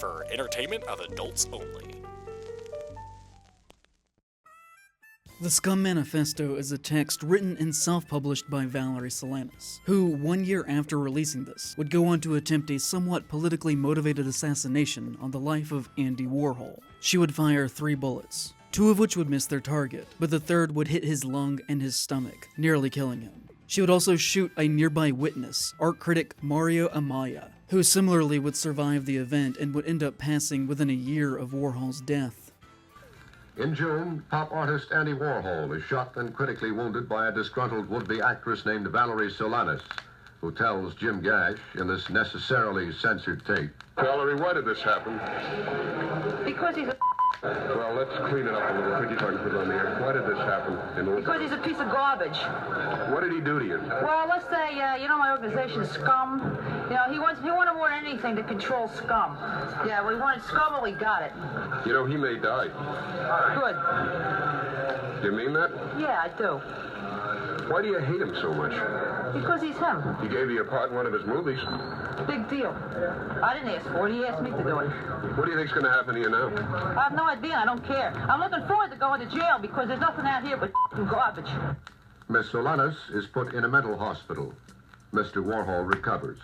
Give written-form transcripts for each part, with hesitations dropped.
for entertainment of adults only. The Scum Manifesto is a text written and self-published by Valerie Solanas, who, 1 year after releasing this, would go on to attempt a somewhat politically motivated assassination on the life of Andy Warhol. She would fire 3 bullets, 2 of which would miss their target, but the third would hit his lung and his stomach, nearly killing him. She would also shoot a nearby witness, art critic Mario Amaya, who similarly would survive the event and would end up passing within a year of Warhol's death. In June, pop artist Andy Warhol is shot and critically wounded by a disgruntled would-be actress named Valerie Solanas, who tells Jim Gash in this necessarily censored tape. Valerie, why did this happen? Because he's a Well, let's clean it up a little. Could you try to put it on the air? Why did this happen? because he's a piece of garbage. What did he do to you? Well, let's say, my organization, Scum. He wanted more than anything to control Scum. Yeah, we wanted Scum and we got it. He may die. Good. You mean that? Yeah, I do. Why do you hate him so much? Because he's him. He gave you a part in one of his movies. Big deal. I didn't ask for it. He asked me to do it. What do you think's going to happen to you now? I have no idea. I don't care. I'm looking forward to going to jail because there's nothing out here but garbage. Miss Solanas is put in a mental hospital. Mr. Warhol recovers.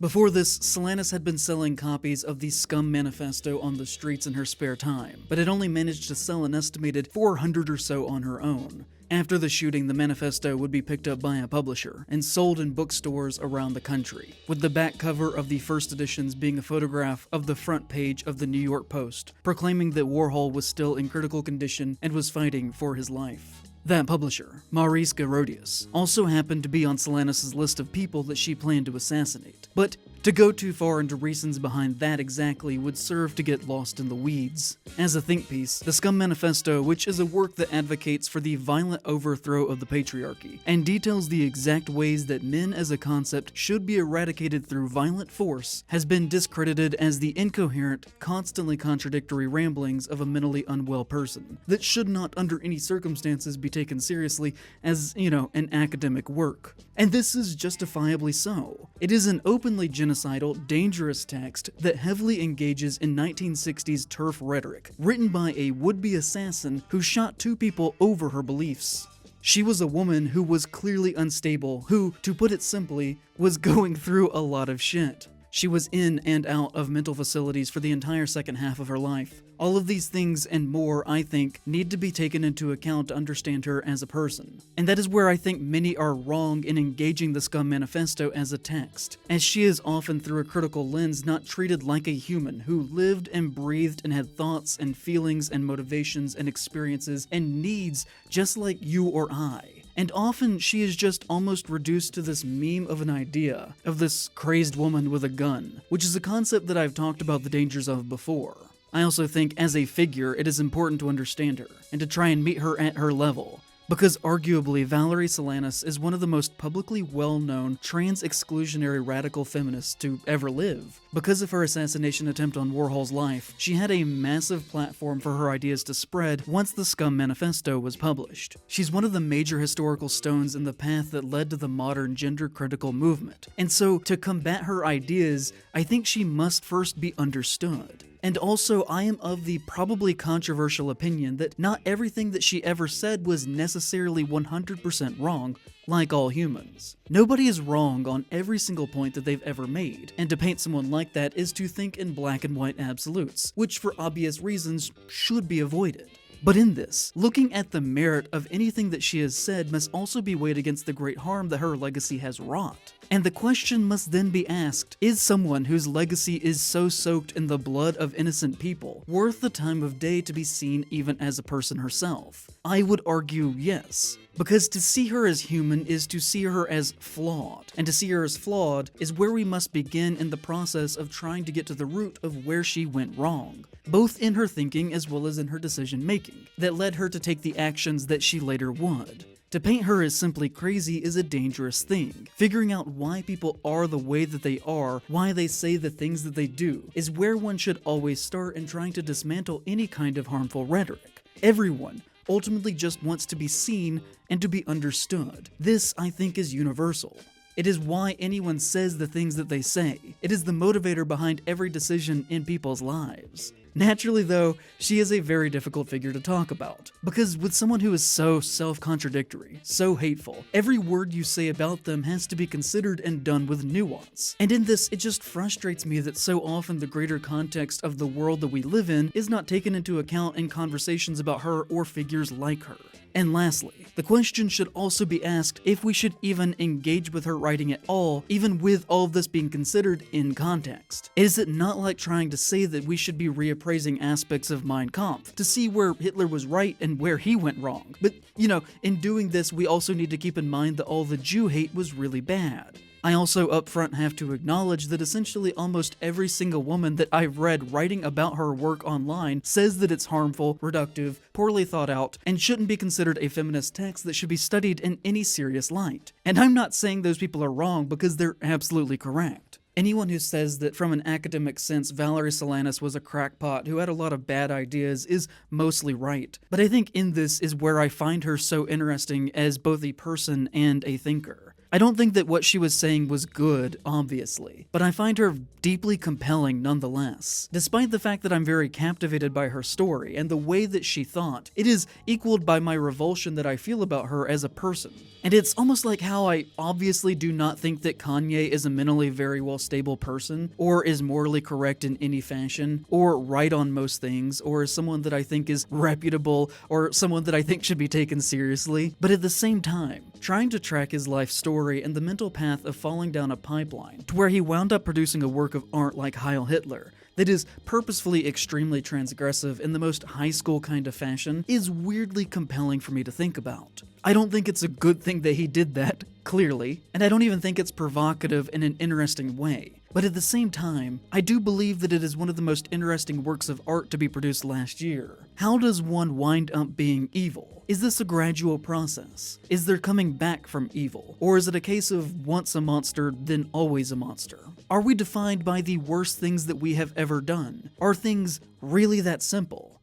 Before this, Solanas had been selling copies of the Scum Manifesto on the streets in her spare time, but had only managed to sell an estimated 400 or so on her own. After the shooting, the manifesto would be picked up by a publisher and sold in bookstores around the country, with the back cover of the first editions being a photograph of the front page of the New York Post, proclaiming that Warhol was still in critical condition and was fighting for his life. That publisher, Maurice Garodius, also happened to be on Solanas' list of people that she planned to assassinate. But to go too far into reasons behind that exactly would serve to get lost in the weeds. As a think piece, the Scum Manifesto, which is a work that advocates for the violent overthrow of the patriarchy, and details the exact ways that men as a concept should be eradicated through violent force, has been discredited as the incoherent, constantly contradictory ramblings of a mentally unwell person that should not under any circumstances be taken seriously as, an academic work. And this is justifiably so. It is an openly genocidal, dangerous text that heavily engages in 1960s turf rhetoric, written by a would-be assassin who shot 2 people over her beliefs. She was a woman who was clearly unstable, who, to put it simply, was going through a lot of shit. She was in and out of mental facilities for the entire second half of her life. All of these things and more, I think, need to be taken into account to understand her as a person. And that is where I think many are wrong in engaging the Scum Manifesto as a text, as she is often through a critical lens not treated like a human who lived and breathed and had thoughts and feelings and motivations and experiences and needs just like you or I. And often she is just almost reduced to this meme of an idea, of this crazed woman with a gun, which is a concept that I've talked about the dangers of before. I also think as a figure it is important to understand her, and to try and meet her at her level, because arguably Valerie Solanas is one of the most publicly well-known trans-exclusionary radical feminists to ever live. Because of her assassination attempt on Warhol's life, she had a massive platform for her ideas to spread once the Scum Manifesto was published. She's one of the major historical stones in the path that led to the modern gender-critical movement, and so to combat her ideas, I think she must first be understood. And also, I am of the probably controversial opinion that not everything that she ever said was necessarily 100% wrong, like all humans. Nobody is wrong on every single point that they've ever made, and to paint someone like that is to think in black and white absolutes, which for obvious reasons should be avoided. But in this, looking at the merit of anything that she has said must also be weighed against the great harm that her legacy has wrought. And the question must then be asked, is someone whose legacy is so soaked in the blood of innocent people worth the time of day to be seen even as a person herself? I would argue yes. Because to see her as human is to see her as flawed, and to see her as flawed is where we must begin in the process of trying to get to the root of where she went wrong, both in her thinking as well as in her decision-making, that led her to take the actions that she later would. To paint her as simply crazy is a dangerous thing. Figuring out why people are the way that they are, why they say the things that they do, is where one should always start in trying to dismantle any kind of harmful rhetoric. Everyone ultimately just wants to be seen and to be understood. This, I think, is universal. It is why anyone says the things that they say. It is the motivator behind every decision in people's lives. Naturally, though, she is a very difficult figure to talk about, because with someone who is so self-contradictory, so hateful, every word you say about them has to be considered and done with nuance. And in this, it just frustrates me that so often the greater context of the world that we live in is not taken into account in conversations about her or figures like her. And lastly, the question should also be asked if we should even engage with her writing at all, even with all of this being considered in context. Is it not like trying to say that we should be reappraising aspects of Mein Kampf to see where Hitler was right and where he went wrong? But, in doing this, we also need to keep in mind that all the Jew hate was really bad. I also upfront have to acknowledge that essentially almost every single woman that I've read writing about her work online says that it's harmful, reductive, poorly thought out, and shouldn't be considered a feminist text that should be studied in any serious light. And I'm not saying those people are wrong, because they're absolutely correct. Anyone who says that from an academic sense Valerie Solanas was a crackpot who had a lot of bad ideas is mostly right. But I think in this is where I find her so interesting as both a person and a thinker. I don't think that what she was saying was good, obviously, but I find her deeply compelling nonetheless. Despite the fact that I'm very captivated by her story and the way that she thought, it is equaled by my revulsion that I feel about her as a person. And it's almost like how I obviously do not think that Kanye is a mentally very well stable person, or is morally correct in any fashion, or right on most things, or is someone that I think is reputable, or someone that I think should be taken seriously. But at the same time, trying to track his life story and the mental path of falling down a pipeline to where he wound up producing a work of art like Heil Hitler that is purposefully extremely transgressive in the most high school kind of fashion is weirdly compelling for me to think about. I don't think it's a good thing that he did that, clearly, and I don't even think it's provocative in an interesting way. But at the same time, I do believe that it is one of the most interesting works of art to be produced last year. How does one wind up being evil? Is this a gradual process? Is there coming back from evil? Or is it a case of once a monster, then always a monster? Are we defined by the worst things that we have ever done? Are things really that simple?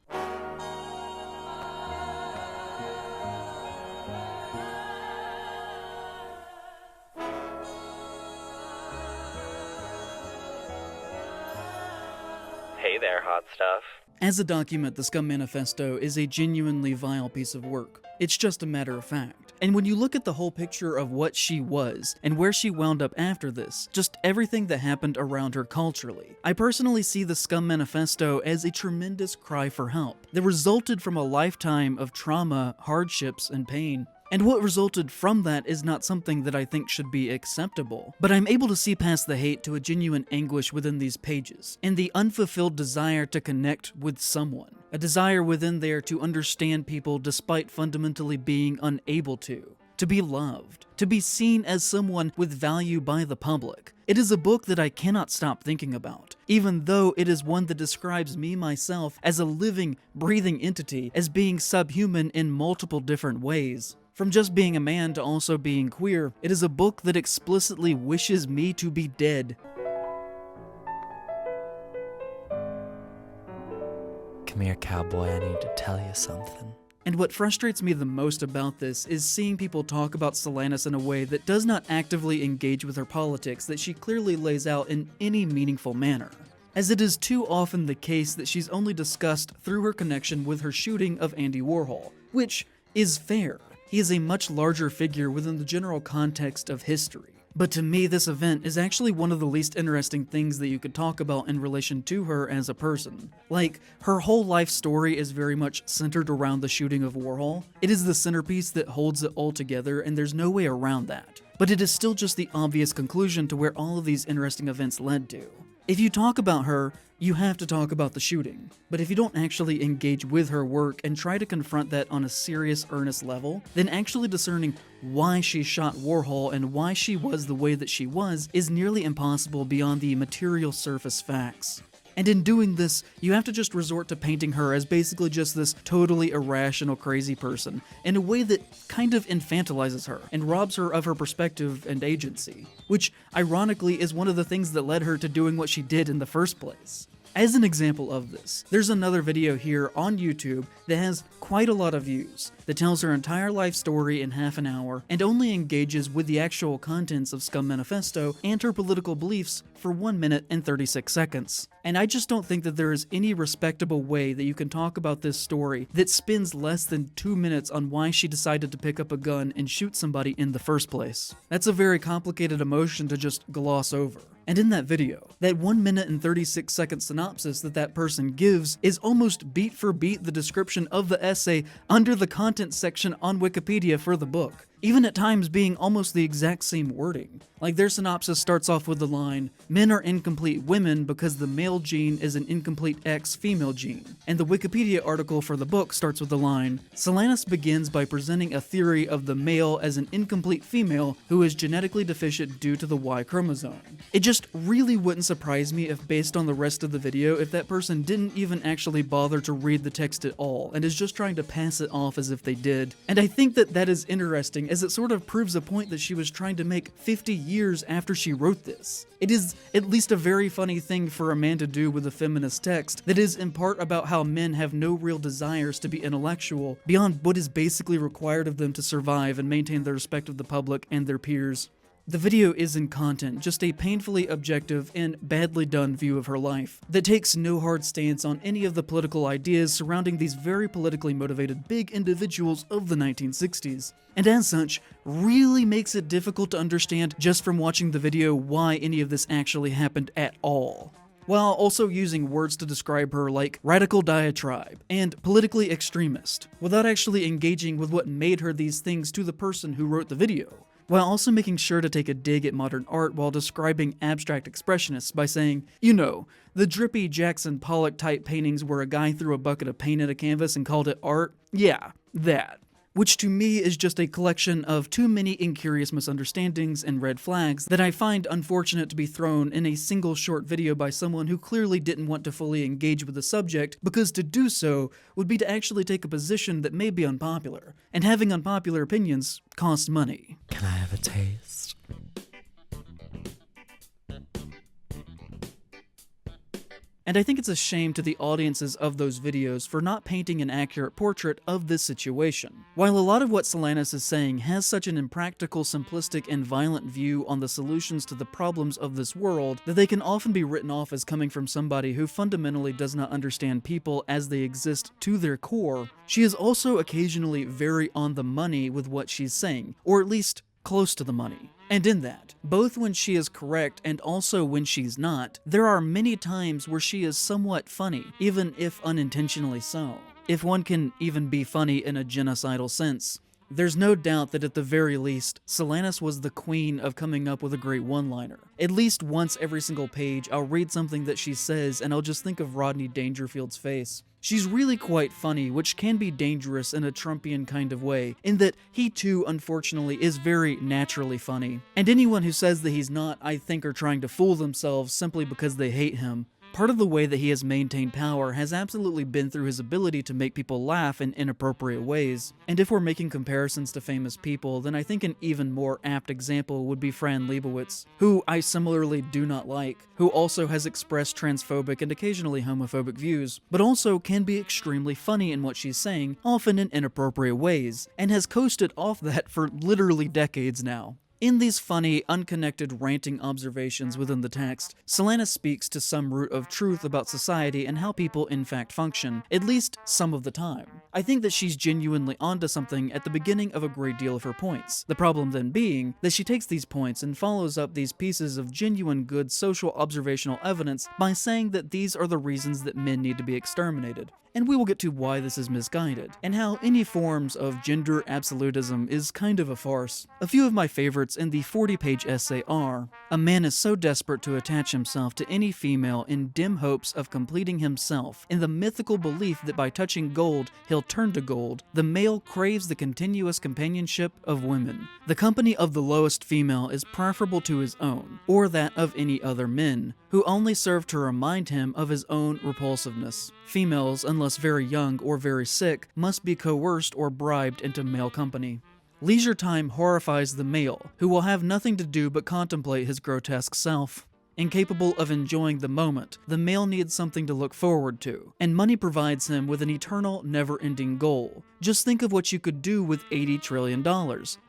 Hey there, hot stuff. As a document, the Scum Manifesto is a genuinely vile piece of work. It's just a matter of fact. And when you look at the whole picture of what she was, and where she wound up after this, just everything that happened around her culturally, I personally see the Scum Manifesto as a tremendous cry for help that resulted from a lifetime of trauma, hardships, and pain. And what resulted from that is not something that I think should be acceptable. But I'm able to see past the hate to a genuine anguish within these pages, and the unfulfilled desire to connect with someone. A desire within there to understand people despite fundamentally being unable to be loved, to be seen as someone with value by the public. It is a book that I cannot stop thinking about, even though it is one that describes me myself as a living, breathing entity, as being subhuman in multiple different ways. From just being a man to also being queer, it is a book that explicitly wishes me to be dead. Come here, cowboy, I need to tell you something. And what frustrates me the most about this is seeing people talk about Solanas in a way that does not actively engage with her politics that she clearly lays out in any meaningful manner, as it is too often the case that she's only discussed through her connection with her shooting of Andy Warhol, which is fair. He is a much larger figure within the general context of history. But to me, this event is actually one of the least interesting things that you could talk about in relation to her as a person. Like, her whole life story is very much centered around the shooting of Warhol. It is the centerpiece that holds it all together, and there's no way around that. But it is still just the obvious conclusion to where all of these interesting events led to. If you talk about her, you have to talk about the shooting. But if you don't actually engage with her work and try to confront that on a serious, earnest level, then actually discerning why she shot Warhol and why she was the way that she was is nearly impossible beyond the material surface facts. And in doing this, you have to just resort to painting her as basically just this totally irrational, crazy person, in a way that kind of infantilizes her and robs her of her perspective and agency, which, ironically, is one of the things that led her to doing what she did in the first place. As an example of this, there's another video here on YouTube that has quite a lot of views, that tells her entire life story in half an hour, and only engages with the actual contents of Scum Manifesto and her political beliefs for 1 minute and 36 seconds. And I just don't think that there is any respectable way that you can talk about this story that spends less than 2 minutes on why she decided to pick up a gun and shoot somebody in the first place. That's a very complicated emotion to just gloss over. And in that video, that 1 minute and 36 second synopsis that person gives is almost beat for beat the description of the essay under the content section on Wikipedia for the book, even at times being almost the exact same wording. Like, their synopsis starts off with the line, "Men are incomplete women because the male gene is an incomplete X female gene." And the Wikipedia article for the book starts with the line, "Solanis begins by presenting a theory of the male as an incomplete female who is genetically deficient due to the Y chromosome." It just really wouldn't surprise me if, based on the rest of the video, if that person didn't even actually bother to read the text at all and is just trying to pass it off as if they did. And I think that that is interesting, as it sort of proves a point that she was trying to make 50 years after she wrote this. It is at least a very funny thing for a man to do with a feminist text that is in part about how men have no real desires to be intellectual beyond what is basically required of them to survive and maintain the respect of the public and their peers. The video is in content just a painfully objective and badly done view of her life that takes no hard stance on any of the political ideas surrounding these very politically motivated big individuals of the 1960s, and as such, really makes it difficult to understand just from watching the video why any of this actually happened at all, while also using words to describe her like radical diatribe and politically extremist, without actually engaging with what made her these things to the person who wrote the video, while also making sure to take a dig at modern art while describing abstract expressionists by saying, you know, the drippy Jackson Pollock type paintings where a guy threw a bucket of paint at a canvas and called it art? Yeah, that. Which to me is just a collection of too many incurious misunderstandings and red flags that I find unfortunate to be thrown in a single short video by someone who clearly didn't want to fully engage with the subject, because to do so would be to actually take a position that may be unpopular, and having unpopular opinions costs money. Can I have a taste? And I think it's a shame to the audiences of those videos for not painting an accurate portrait of this situation. While a lot of what Solanas is saying has such an impractical, simplistic, and violent view on the solutions to the problems of this world that they can often be written off as coming from somebody who fundamentally does not understand people as they exist to their core, she is also occasionally very on the money with what she's saying, or at least close to the money. And in that, both when she is correct and also when she's not, there are many times where she is somewhat funny, even if unintentionally so. If one can even be funny in a genocidal sense. There's no doubt that at the very least, Solanas was the queen of coming up with a great one-liner. At least once every single page, I'll read something that she says and I'll just think of Rodney Dangerfield's face. She's really quite funny, which can be dangerous in a Trumpian kind of way, in that he too, unfortunately, is very naturally funny. And anyone who says that he's not, I think, are trying to fool themselves simply because they hate him. Part of the way that he has maintained power has absolutely been through his ability to make people laugh in inappropriate ways. And if we're making comparisons to famous people, then I think an even more apt example would be Fran Lebowitz, who I similarly do not like, who also has expressed transphobic and occasionally homophobic views, but also can be extremely funny in what she's saying, often in inappropriate ways, and has coasted off that for literally decades now. In these funny, unconnected, ranting observations within the text, Solanas speaks to some root of truth about society and how people in fact function, at least some of the time. I think that she's genuinely onto something at the beginning of a great deal of her points. The problem then being that she takes these points and follows up these pieces of genuine good social observational evidence by saying that these are the reasons that men need to be exterminated. And we will get to why this is misguided, and how any forms of gender absolutism is kind of a farce. A few of my favorites in the 40-page essay are, a man is so desperate to attach himself to any female in dim hopes of completing himself, in the mythical belief that by touching gold, he'll turn to gold, the male craves the continuous companionship of women. The company of the lowest female is preferable to his own, or that of any other men, who only serve to remind him of his own repulsiveness. Females, unless very young or very sick, must be coerced or bribed into male company. Leisure time horrifies the male, who will have nothing to do but contemplate his grotesque self. Incapable of enjoying the moment, the male needs something to look forward to, and money provides him with an eternal, never-ending goal. Just think of what you could do with $80 trillion.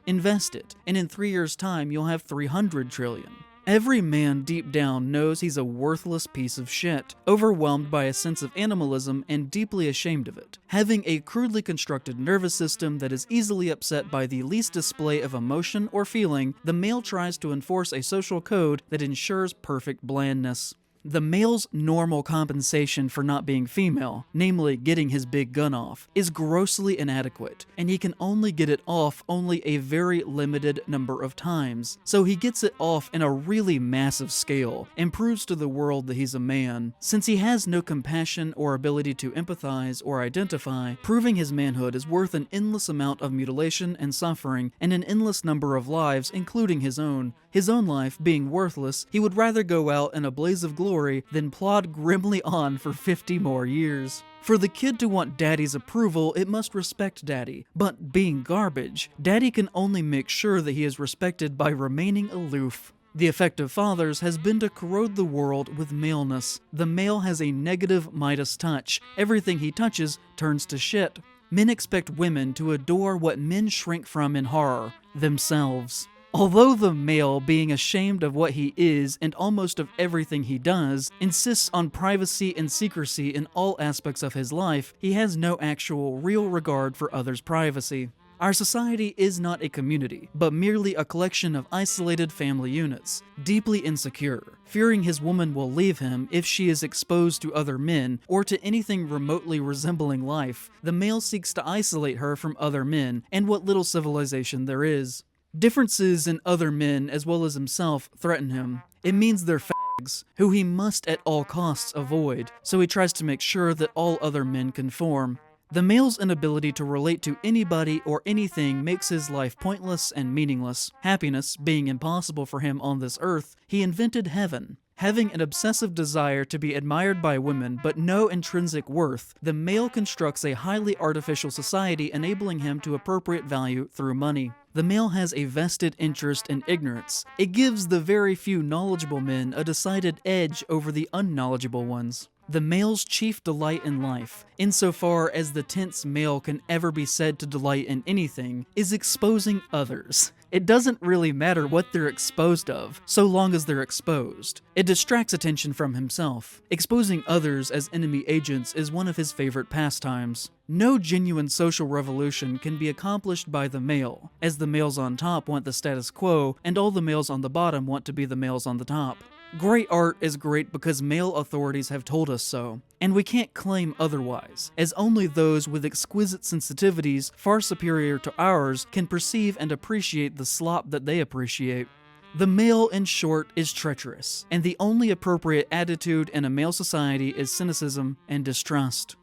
Invest it, and in 3 years' time you'll have $300 trillion. Every man deep down knows he's a worthless piece of shit, overwhelmed by a sense of animalism and deeply ashamed of it. Having a crudely constructed nervous system that is easily upset by the least display of emotion or feeling, the male tries to enforce a social code that ensures perfect blandness. The male's normal compensation for not being female, namely getting his big gun off, is grossly inadequate, and he can only get it off only a very limited number of times. So he gets it off in a really massive scale, and proves to the world that he's a man. Since he has no compassion or ability to empathize or identify, proving his manhood is worth an endless amount of mutilation and suffering, and an endless number of lives, including his own. His own life being worthless, he would rather go out in a blaze of glory than plod grimly on for 50 more years. For the kid to want daddy's approval, it must respect daddy. But being garbage, daddy can only make sure that he is respected by remaining aloof. The effect of fathers has been to corrode the world with maleness. The male has a negative Midas touch. Everything he touches turns to shit. Men expect women to adore what men shrink from in horror, themselves. Although the male, being ashamed of what he is and almost of everything he does, insists on privacy and secrecy in all aspects of his life, he has no actual real regard for others' privacy. Our society is not a community, but merely a collection of isolated family units, deeply insecure, fearing his woman will leave him if she is exposed to other men or to anything remotely resembling life. The male seeks to isolate her from other men and what little civilization there is. Differences in other men as well as himself threaten him. It means they're fags, who he must at all costs avoid, so he tries to make sure that all other men conform. The male's inability to relate to anybody or anything makes his life pointless and meaningless. Happiness being impossible for him on this earth, he invented heaven. Having an obsessive desire to be admired by women but no intrinsic worth, the male constructs a highly artificial society enabling him to appropriate value through money. The male has a vested interest in ignorance. It gives the very few knowledgeable men a decided edge over the unknowledgeable ones. The male's chief delight in life, insofar as the tense male can ever be said to delight in anything, is exposing others. It doesn't really matter what they're exposed of, so long as they're exposed. It distracts attention from himself. Exposing others as enemy agents is one of his favorite pastimes. No genuine social revolution can be accomplished by the male, as the males on top want the status quo, and all the males on the bottom want to be the males on the top. Great art is great because male authorities have told us so, and we can't claim otherwise, as only those with exquisite sensitivities far superior to ours can perceive and appreciate the slop that they appreciate. The male, in short, is treacherous, and the only appropriate attitude in a male society is cynicism and distrust.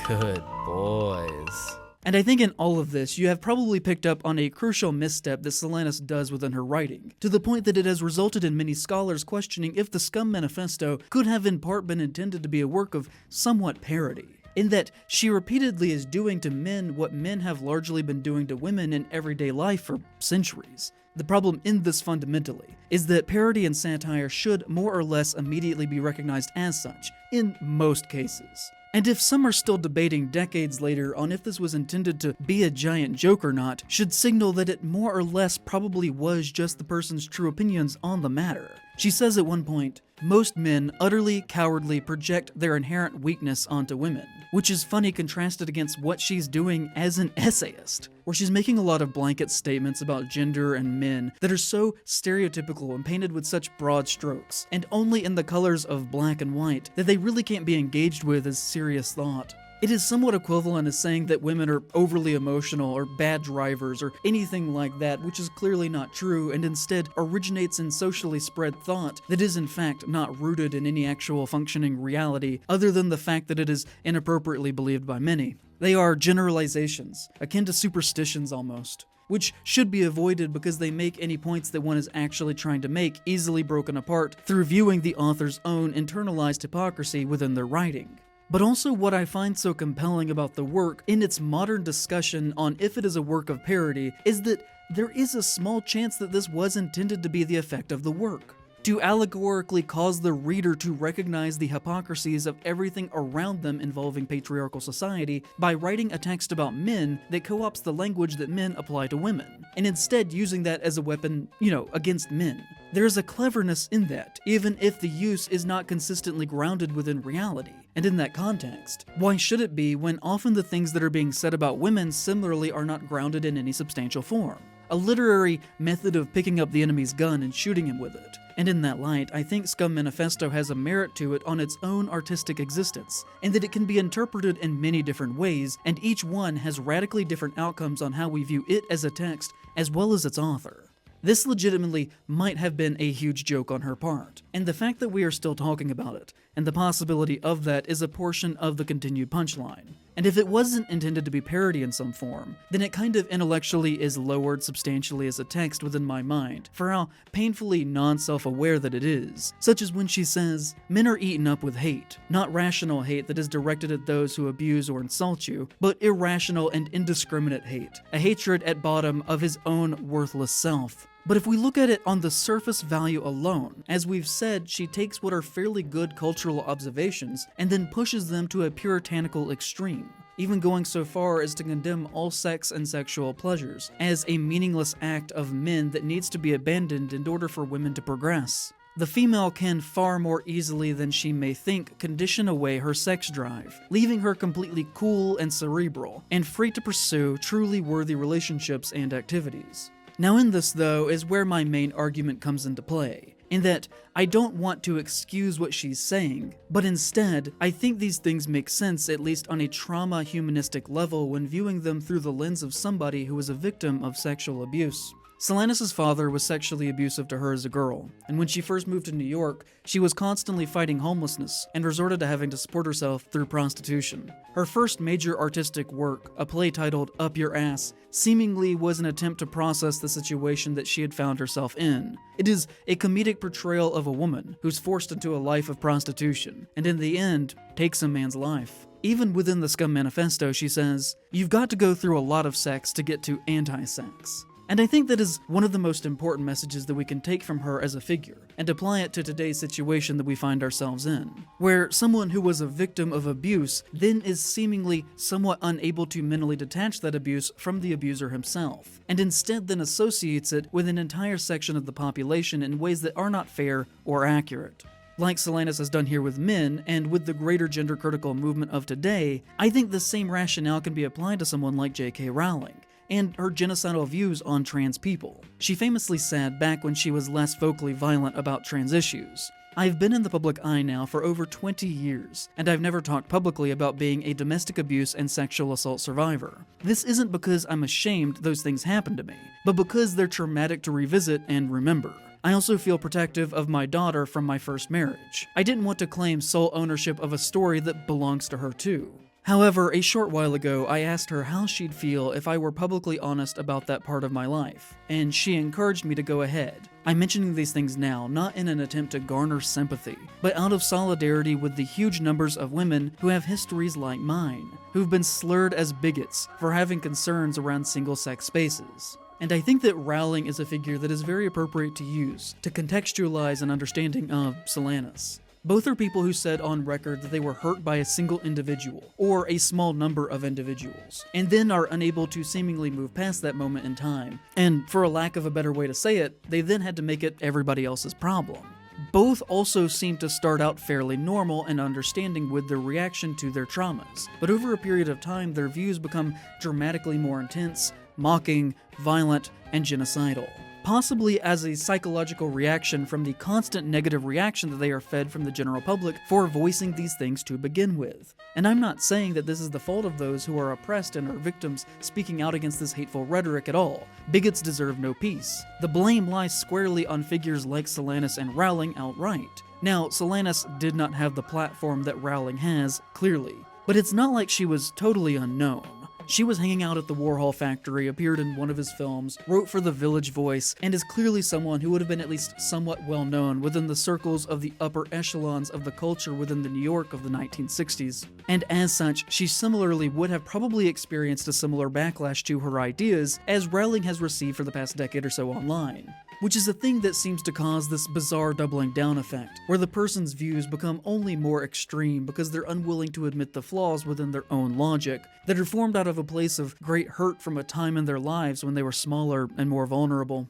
Good boys. And I think in all of this, you have probably picked up on a crucial misstep that Solanas does within her writing, to the point that it has resulted in many scholars questioning if the Scum Manifesto could have in part been intended to be a work of somewhat parody, in that she repeatedly is doing to men what men have largely been doing to women in everyday life for centuries. The problem in this fundamentally is that parody and satire should more or less immediately be recognized as such, in most cases. And if some are still debating decades later on if this was intended to be a giant joke or not, should signal that it more or less probably was just the person's true opinions on the matter. She says at one point, "Most men utterly cowardly project their inherent weakness onto women," which is funny contrasted against what she's doing as an essayist, where she's making a lot of blanket statements about gender and men that are so stereotypical and painted with such broad strokes, and only in the colors of black and white, that they really can't be engaged with as serious thought. It is somewhat equivalent as saying that women are overly emotional or bad drivers or anything like that, which is clearly not true and instead originates in socially spread thought that is in fact not rooted in any actual functioning reality other than the fact that it is inappropriately believed by many. They are generalizations, akin to superstitions almost, which should be avoided because they make any points that one is actually trying to make easily broken apart through viewing the author's own internalized hypocrisy within their writing. But also what I find so compelling about the work in its modern discussion on if it is a work of parody is that there is a small chance that this was intended to be the effect of the work. To allegorically cause the reader to recognize the hypocrisies of everything around them involving patriarchal society by writing a text about men that co-opts the language that men apply to women, and instead using that as a weapon, against men. There's a cleverness in that, even if the use is not consistently grounded within reality. And in that context, why should it be when often the things that are being said about women similarly are not grounded in any substantial form? A literary method of picking up the enemy's gun and shooting him with it. And in that light, I think Scum Manifesto has a merit to it on its own artistic existence, and that it can be interpreted in many different ways, and each one has radically different outcomes on how we view it as a text, as well as its author. This legitimately might have been a huge joke on her part, and the fact that we are still talking about it, and the possibility of that is a portion of the continued punchline. And if it wasn't intended to be parody in some form, then it kind of intellectually is lowered substantially as a text within my mind for how painfully non-self-aware that it is, such as when she says, "Men are eaten up with hate, not rational hate that is directed at those who abuse or insult you, but irrational and indiscriminate hate, a hatred at bottom of his own worthless self." But if we look at it on the surface value alone, as we've said, she takes what are fairly good cultural observations and then pushes them to a puritanical extreme, even going so far as to condemn all sex and sexual pleasures as a meaningless act of men that needs to be abandoned in order for women to progress. The female can far more easily than she may think condition away her sex drive, leaving her completely cool and cerebral, and free to pursue truly worthy relationships and activities. Now in this, though, is where my main argument comes into play, in that I don't want to excuse what she's saying, but instead, I think these things make sense at least on a trauma-humanistic level when viewing them through the lens of somebody who was a victim of sexual abuse. Solanas' father was sexually abusive to her as a girl, and when she first moved to New York, she was constantly fighting homelessness and resorted to having to support herself through prostitution. Her first major artistic work, a play titled Up Your Ass, seemingly was an attempt to process the situation that she had found herself in. It is a comedic portrayal of a woman who's forced into a life of prostitution, and in the end, takes a man's life. Even within the Scum Manifesto, she says, "You've got to go through a lot of sex to get to anti-sex." And I think that is one of the most important messages that we can take from her as a figure, and apply it to today's situation that we find ourselves in, where someone who was a victim of abuse then is seemingly somewhat unable to mentally detach that abuse from the abuser himself, and instead then associates it with an entire section of the population in ways that are not fair or accurate. Like Solanas has done here with men, and with the greater gender-critical movement of today, I think the same rationale can be applied to someone like J.K. Rowling, and her genocidal views on trans people. She famously said back when she was less vocally violent about trans issues, "I've been in the public eye now for over 20 years, and I've never talked publicly about being a domestic abuse and sexual assault survivor. This isn't because I'm ashamed those things happened to me, but because they're traumatic to revisit and remember. I also feel protective of my daughter from my first marriage. I didn't want to claim sole ownership of a story that belongs to her too." However, a short while ago, I asked her how she'd feel if I were publicly honest about that part of my life, and she encouraged me to go ahead. I'm mentioning these things now, not in an attempt to garner sympathy, but out of solidarity with the huge numbers of women who have histories like mine, who've been slurred as bigots for having concerns around single-sex spaces. And I think that Rowling is a figure that is very appropriate to use to contextualize an understanding of Solanas. Both are people who said on record that they were hurt by a single individual, or a small number of individuals, and then are unable to seemingly move past that moment in time. And for a lack of a better way to say it, they then had to make it everybody else's problem. Both also seem to start out fairly normal and understanding with their reaction to their traumas, but over a period of time their views become dramatically more intense, mocking, violent, and genocidal. Possibly as a psychological reaction from the constant negative reaction that they are fed from the general public for voicing these things to begin with. And I'm not saying that this is the fault of those who are oppressed and are victims speaking out against this hateful rhetoric at all. Bigots deserve no peace. The blame lies squarely on figures like Solanas and Rowling outright. Now, Solanas did not have the platform that Rowling has, clearly, but it's not like she was totally unknown. She was hanging out at the Warhol factory, appeared in one of his films, wrote for the Village Voice, and is clearly someone who would have been at least somewhat well known within the circles of the upper echelons of the culture within the New York of the 1960s. And as such, she similarly would have probably experienced a similar backlash to her ideas as Rowling has received for the past decade or so online. Which is a thing that seems to cause this bizarre doubling down effect, where the person's views become only more extreme because they're unwilling to admit the flaws within their own logic, that are formed out of a place of great hurt from a time in their lives when they were smaller and more vulnerable.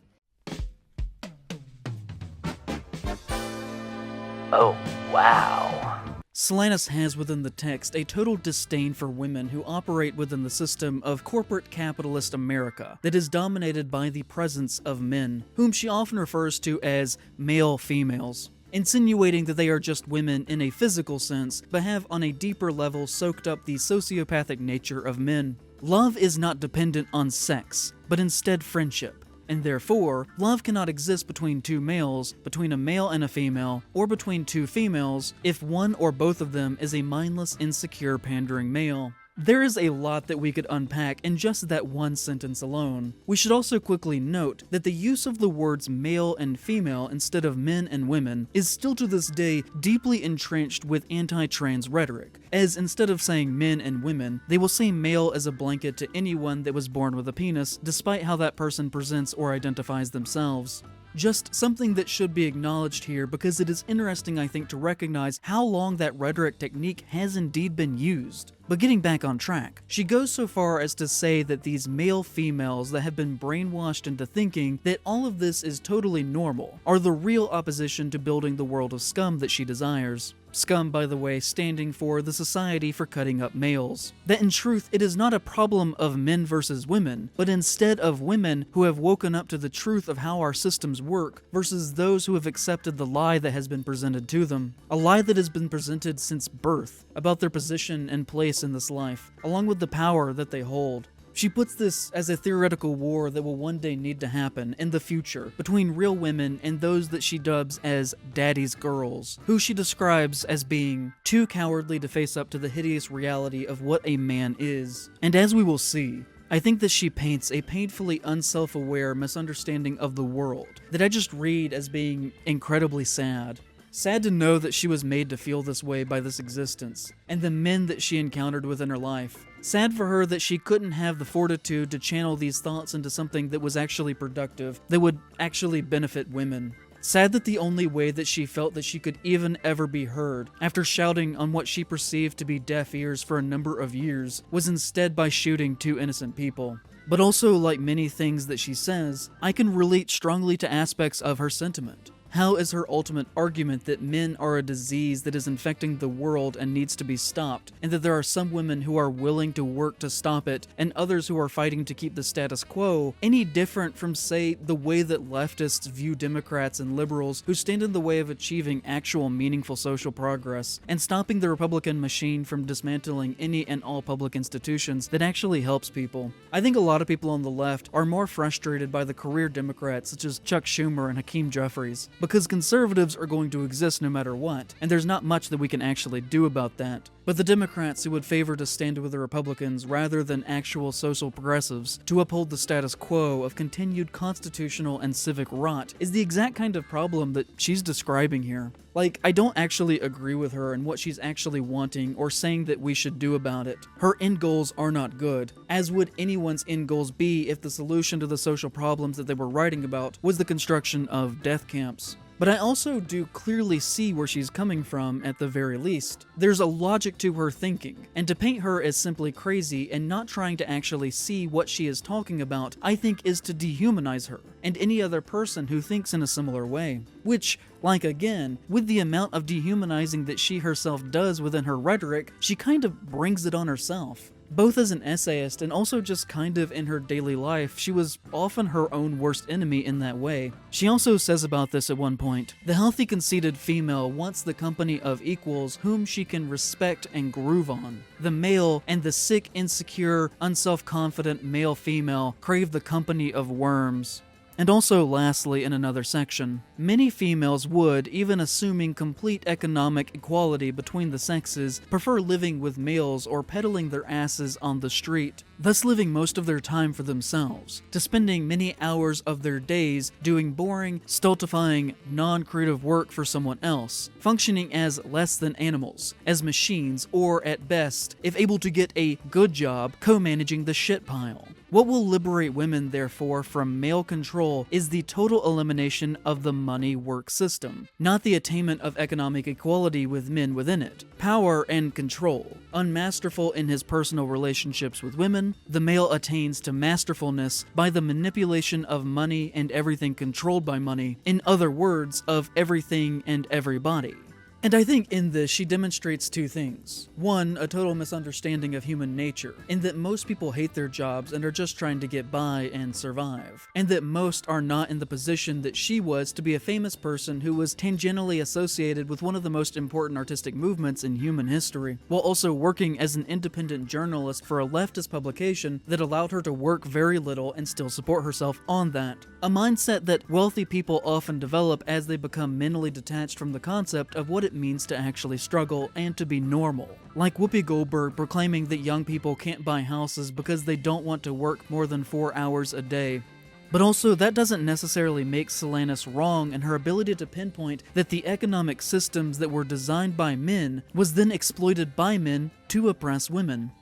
Oh, wow. Solanis has within the text a total disdain for women who operate within the system of corporate capitalist America that is dominated by the presence of men, whom she often refers to as male females, insinuating that they are just women in a physical sense, but have on a deeper level soaked up the sociopathic nature of men. Love is not dependent on sex, but instead friendship. And therefore, love cannot exist between two males, between a male and a female, or between two females, if one or both of them is a mindless, insecure, pandering male. There is a lot that we could unpack in just that one sentence alone. We should also quickly note that the use of the words male and female instead of men and women is still to this day deeply entrenched with anti-trans rhetoric, as instead of saying men and women, they will say male as a blanket to anyone that was born with a penis, despite how that person presents or identifies themselves. Just something that should be acknowledged here because it is interesting, I think, to recognize how long that rhetoric technique has indeed been used. But getting back on track, she goes so far as to say that these male females that have been brainwashed into thinking that all of this is totally normal are the real opposition to building the world of scum that she desires. Scum, by the way, standing for the Society for Cutting Up Males. That in truth, it is not a problem of men versus women, but instead of women who have woken up to the truth of how our systems work versus those who have accepted the lie that has been presented to them. A lie that has been presented since birth about their position and place in this life, along with the power that they hold. She puts this as a theoretical war that will one day need to happen in the future between real women and those that she dubs as daddy's girls, who she describes as being too cowardly to face up to the hideous reality of what a man is. And as we will see, I think that she paints a painfully unself-aware misunderstanding of the world that I just read as being incredibly sad. Sad to know that she was made to feel this way by this existence, and the men that she encountered within her life. Sad for her that she couldn't have the fortitude to channel these thoughts into something that was actually productive, that would actually benefit women. Sad that the only way that she felt that she could even ever be heard, after shouting on what she perceived to be deaf ears for a number of years, was instead by shooting two innocent people. But also, like many things that she says, I can relate strongly to aspects of her sentiment. How is her ultimate argument that men are a disease that is infecting the world and needs to be stopped, and that there are some women who are willing to work to stop it, and others who are fighting to keep the status quo, any different from, say, the way that leftists view Democrats and liberals who stand in the way of achieving actual meaningful social progress, and stopping the Republican machine from dismantling any and all public institutions that actually helps people? I think a lot of people on the left are more frustrated by the career Democrats such as Chuck Schumer and Hakeem Jeffries, because conservatives are going to exist no matter what, and there's not much that we can actually do about that. But the Democrats who would favor to stand with the Republicans rather than actual social progressives to uphold the status quo of continued constitutional and civic rot is the exact kind of problem that she's describing here. Like, I don't actually agree with her in what she's actually wanting or saying that we should do about it. Her end goals are not good, as would anyone's end goals be if the solution to the social problems that they were writing about was the construction of death camps. But I also do clearly see where she's coming from at the very least. There's a logic to her thinking, and to paint her as simply crazy and not trying to actually see what she is talking about, I think is to dehumanize her, and any other person who thinks in a similar way. Which, like again, with the amount of dehumanizing that she herself does within her rhetoric, she kind of brings it on herself. Both as an essayist and also just kind of in her daily life, she was often her own worst enemy in that way. She also says about this at one point, "The healthy conceited female wants the company of equals whom she can respect and groove on. The male and the sick, insecure, unself-confident male-female crave the company of worms." And also lastly, in another section, many females would, even assuming complete economic equality between the sexes, prefer living with males or peddling their asses on the street, thus living most of their time for themselves, to spending many hours of their days doing boring, stultifying, non-creative work for someone else, functioning as less than animals, as machines, or at best, if able to get a good job, co-managing the shit pile. What will liberate women, therefore, from male control is the total elimination of the money-work system, not the attainment of economic equality with men within it. Power and control. Unmasterful in his personal relationships with women, the male attains to masterfulness by the manipulation of money and everything controlled by money, in other words, of everything and everybody. And I think in this, she demonstrates two things. One, a total misunderstanding of human nature, in that most people hate their jobs and are just trying to get by and survive, and that most are not in the position that she was to be a famous person who was tangentially associated with one of the most important artistic movements in human history, while also working as an independent journalist for a leftist publication that allowed her to work very little and still support herself on that. A mindset that wealthy people often develop as they become mentally detached from the concept of what it means to actually struggle and to be normal. Like Whoopi Goldberg proclaiming that young people can't buy houses because they don't want to work more than 4 hours a day. But also, that doesn't necessarily make Solanas wrong in her ability to pinpoint that the economic systems that were designed by men was then exploited by men to oppress women.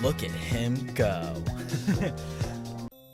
Look at him go.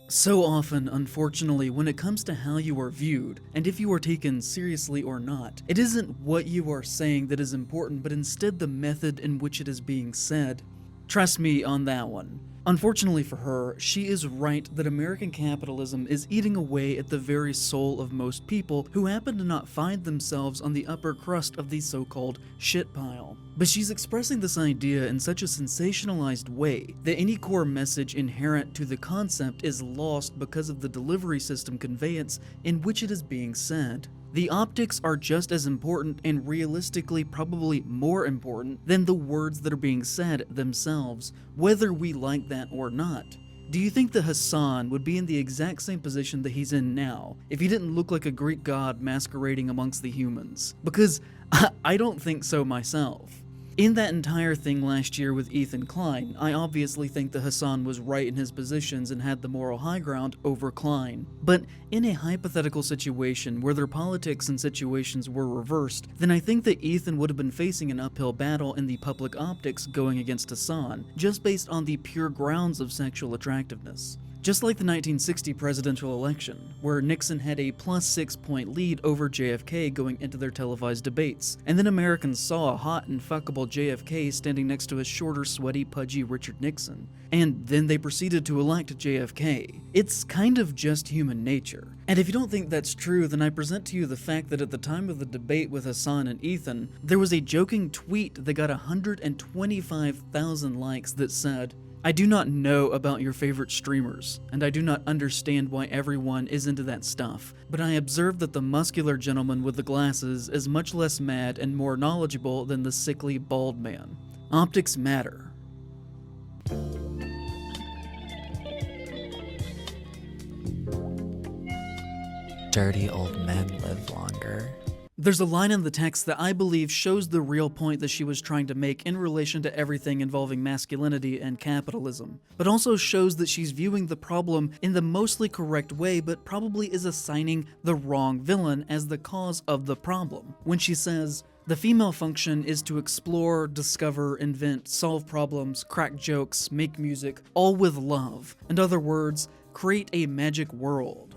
So often, unfortunately, when it comes to how you are viewed, and if you are taken seriously or not, it isn't what you are saying that is important, but instead the method in which it is being said. Trust me on that one. Unfortunately for her, she is right that American capitalism is eating away at the very soul of most people who happen to not find themselves on the upper crust of the so-called shit pile. But she's expressing this idea in such a sensationalized way that any core message inherent to the concept is lost because of the delivery system conveyance in which it is being said. The optics are just as important and realistically probably more important than the words that are being said themselves, whether we like that or not. Do you think that Hassan would be in the exact same position that he's in now if he didn't look like a Greek god masquerading amongst the humans? Because I don't think so myself. In that entire thing last year with Ethan Klein, I obviously think that Hassan was right in his positions and had the moral high ground over Klein. But in a hypothetical situation where their politics and situations were reversed, then I think that Ethan would have been facing an uphill battle in the public optics going against Hassan, just based on the pure grounds of sexual attractiveness. Just like the 1960 presidential election, where Nixon had a +6 point lead over JFK going into their televised debates, and then Americans saw a hot and fuckable JFK standing next to a shorter, sweaty, pudgy Richard Nixon, and then they proceeded to elect JFK. It's kind of just human nature. And if you don't think that's true, then I present to you the fact that at the time of the debate with Hassan and Ethan, there was a joking tweet that got 125,000 likes that said, "I do not know about your favorite streamers, and I do not understand why everyone is into that stuff, but I observe that the muscular gentleman with the glasses is much less mad and more knowledgeable than the sickly bald man. Optics matter." Dirty old men live longer. There's a line in the text that I believe shows the real point that she was trying to make in relation to everything involving masculinity and capitalism, but also shows that she's viewing the problem in the mostly correct way, but probably is assigning the wrong villain as the cause of the problem. When she says, "The female function is to explore, discover, invent, solve problems, crack jokes, make music, all with love. In other words, create a magic world."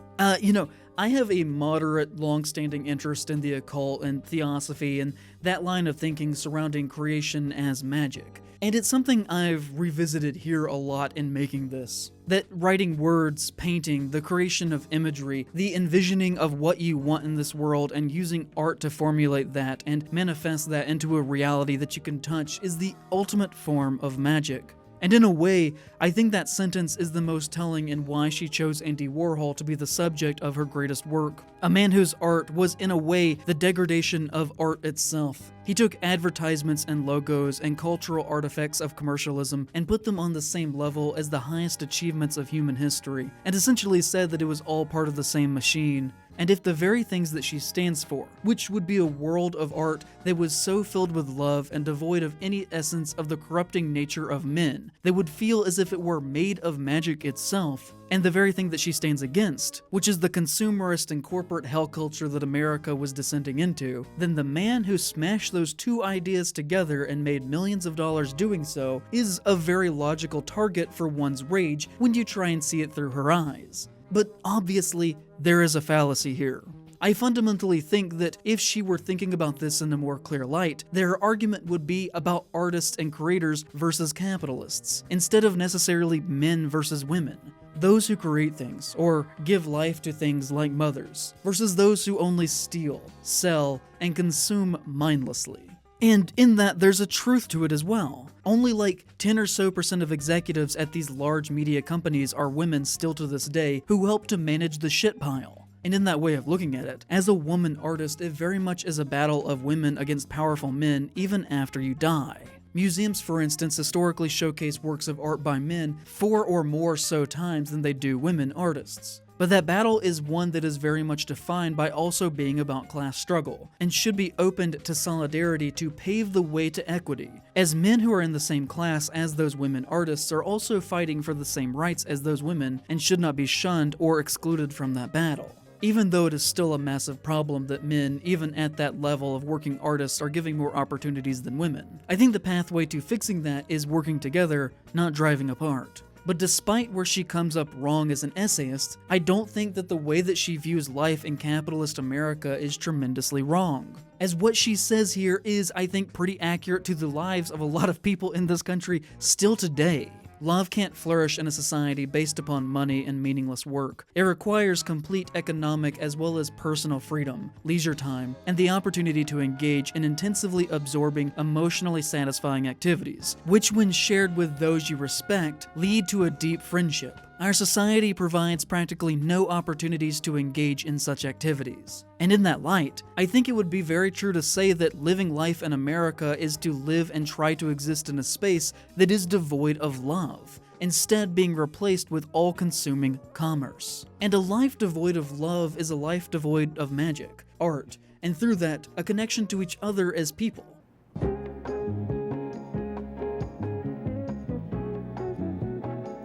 I have a moderate, long-standing interest in the occult and theosophy and that line of thinking surrounding creation as magic. And it's something I've revisited here a lot in making this. That writing words, painting, the creation of imagery, the envisioning of what you want in this world and using art to formulate that and manifest that into a reality that you can touch is the ultimate form of magic. And in a way, I think that sentence is the most telling in why she chose Andy Warhol to be the subject of her greatest work. A man whose art was, in a way, the degradation of art itself. He took advertisements and logos and cultural artifacts of commercialism and put them on the same level as the highest achievements of human history, and essentially said that it was all part of the same machine. And if the very things that she stands for, which would be a world of art that was so filled with love and devoid of any essence of the corrupting nature of men, that would feel as if it were made of magic itself, and the very thing that she stands against, which is the consumerist and corporate hell culture that America was descending into, then the man who smashed those two ideas together and made millions of dollars doing so is a very logical target for one's rage when you try and see it through her eyes. But obviously, there is a fallacy here. I fundamentally think that if she were thinking about this in a more clear light, their argument would be about artists and creators versus capitalists, instead of necessarily men versus women. Those who create things, or give life to things like mothers, versus those who only steal, sell, and consume mindlessly. And in that, there's a truth to it as well. Only like 10% or so of executives at these large media companies are women still to this day who help to manage the shit pile. And in that way of looking at it, as a woman artist, it very much is a battle of women against powerful men even after you die. Museums, for instance, historically showcase works of art by men 4 or more so times than they do women artists. But that battle is one that is very much defined by also being about class struggle, and should be opened to solidarity to pave the way to equity, as men who are in the same class as those women artists are also fighting for the same rights as those women and should not be shunned or excluded from that battle. Even though it is still a massive problem that men, even at that level of working artists, are giving more opportunities than women, I think the pathway to fixing that is working together, not driving apart. But despite where she comes up wrong as an essayist, I don't think that the way that she views life in capitalist America is tremendously wrong. As what she says here is, I think, pretty accurate to the lives of a lot of people in this country still today. Love can't flourish in a society based upon money and meaningless work. It requires complete economic as well as personal freedom, leisure time, and the opportunity to engage in intensively absorbing, emotionally satisfying activities, which when shared with those you respect, lead to a deep friendship. Our society provides practically no opportunities to engage in such activities. And in that light, I think it would be very true to say that living life in America is to live and try to exist in a space that is devoid of love, instead being replaced with all-consuming commerce. And a life devoid of love is a life devoid of magic, art, and through that, a connection to each other as people.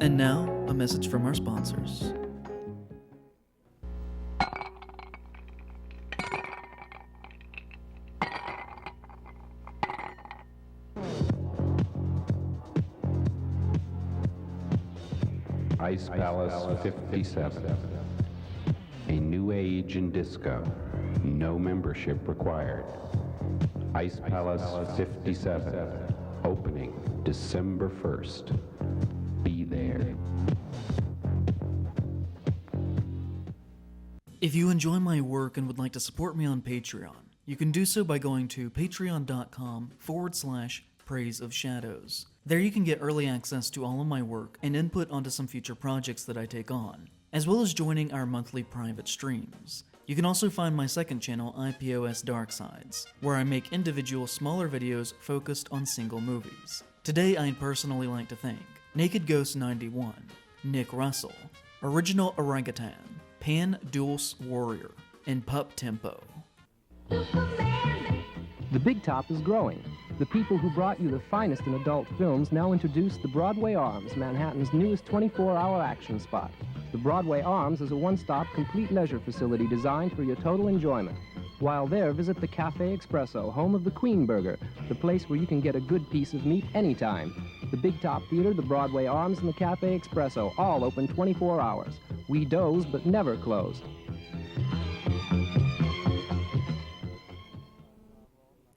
And now, a message from our sponsors. Ice Palace 57. A new age in disco. No membership required. Ice Palace 57. Opening December 1st. Be there. If you enjoy my work and would like to support me on Patreon, you can do so by going to patreon.com/Praise of Shadows. There you can get early access to all of my work and input onto some future projects that I take on, as well as joining our monthly private streams. You can also find my second channel, IPOS Dark Sides, where I make individual smaller videos focused on single movies. Today I'd personally like to thank Naked Ghost 91, Nick Russell, Original Orangutan, Pan Dulce Warrior, and Pup Tempo. The Big Top is growing. The people who brought you the finest in adult films now introduce the Broadway Arms, Manhattan's newest 24-hour action spot. The Broadway Arms is a one-stop, complete leisure facility designed for your total enjoyment. While there, visit the Cafe Espresso, home of the Queen Burger, the place where you can get a good piece of meat anytime. The Big Top Theater, the Broadway Arms, and the Cafe Espresso, all open 24 hours. We doze, but never close.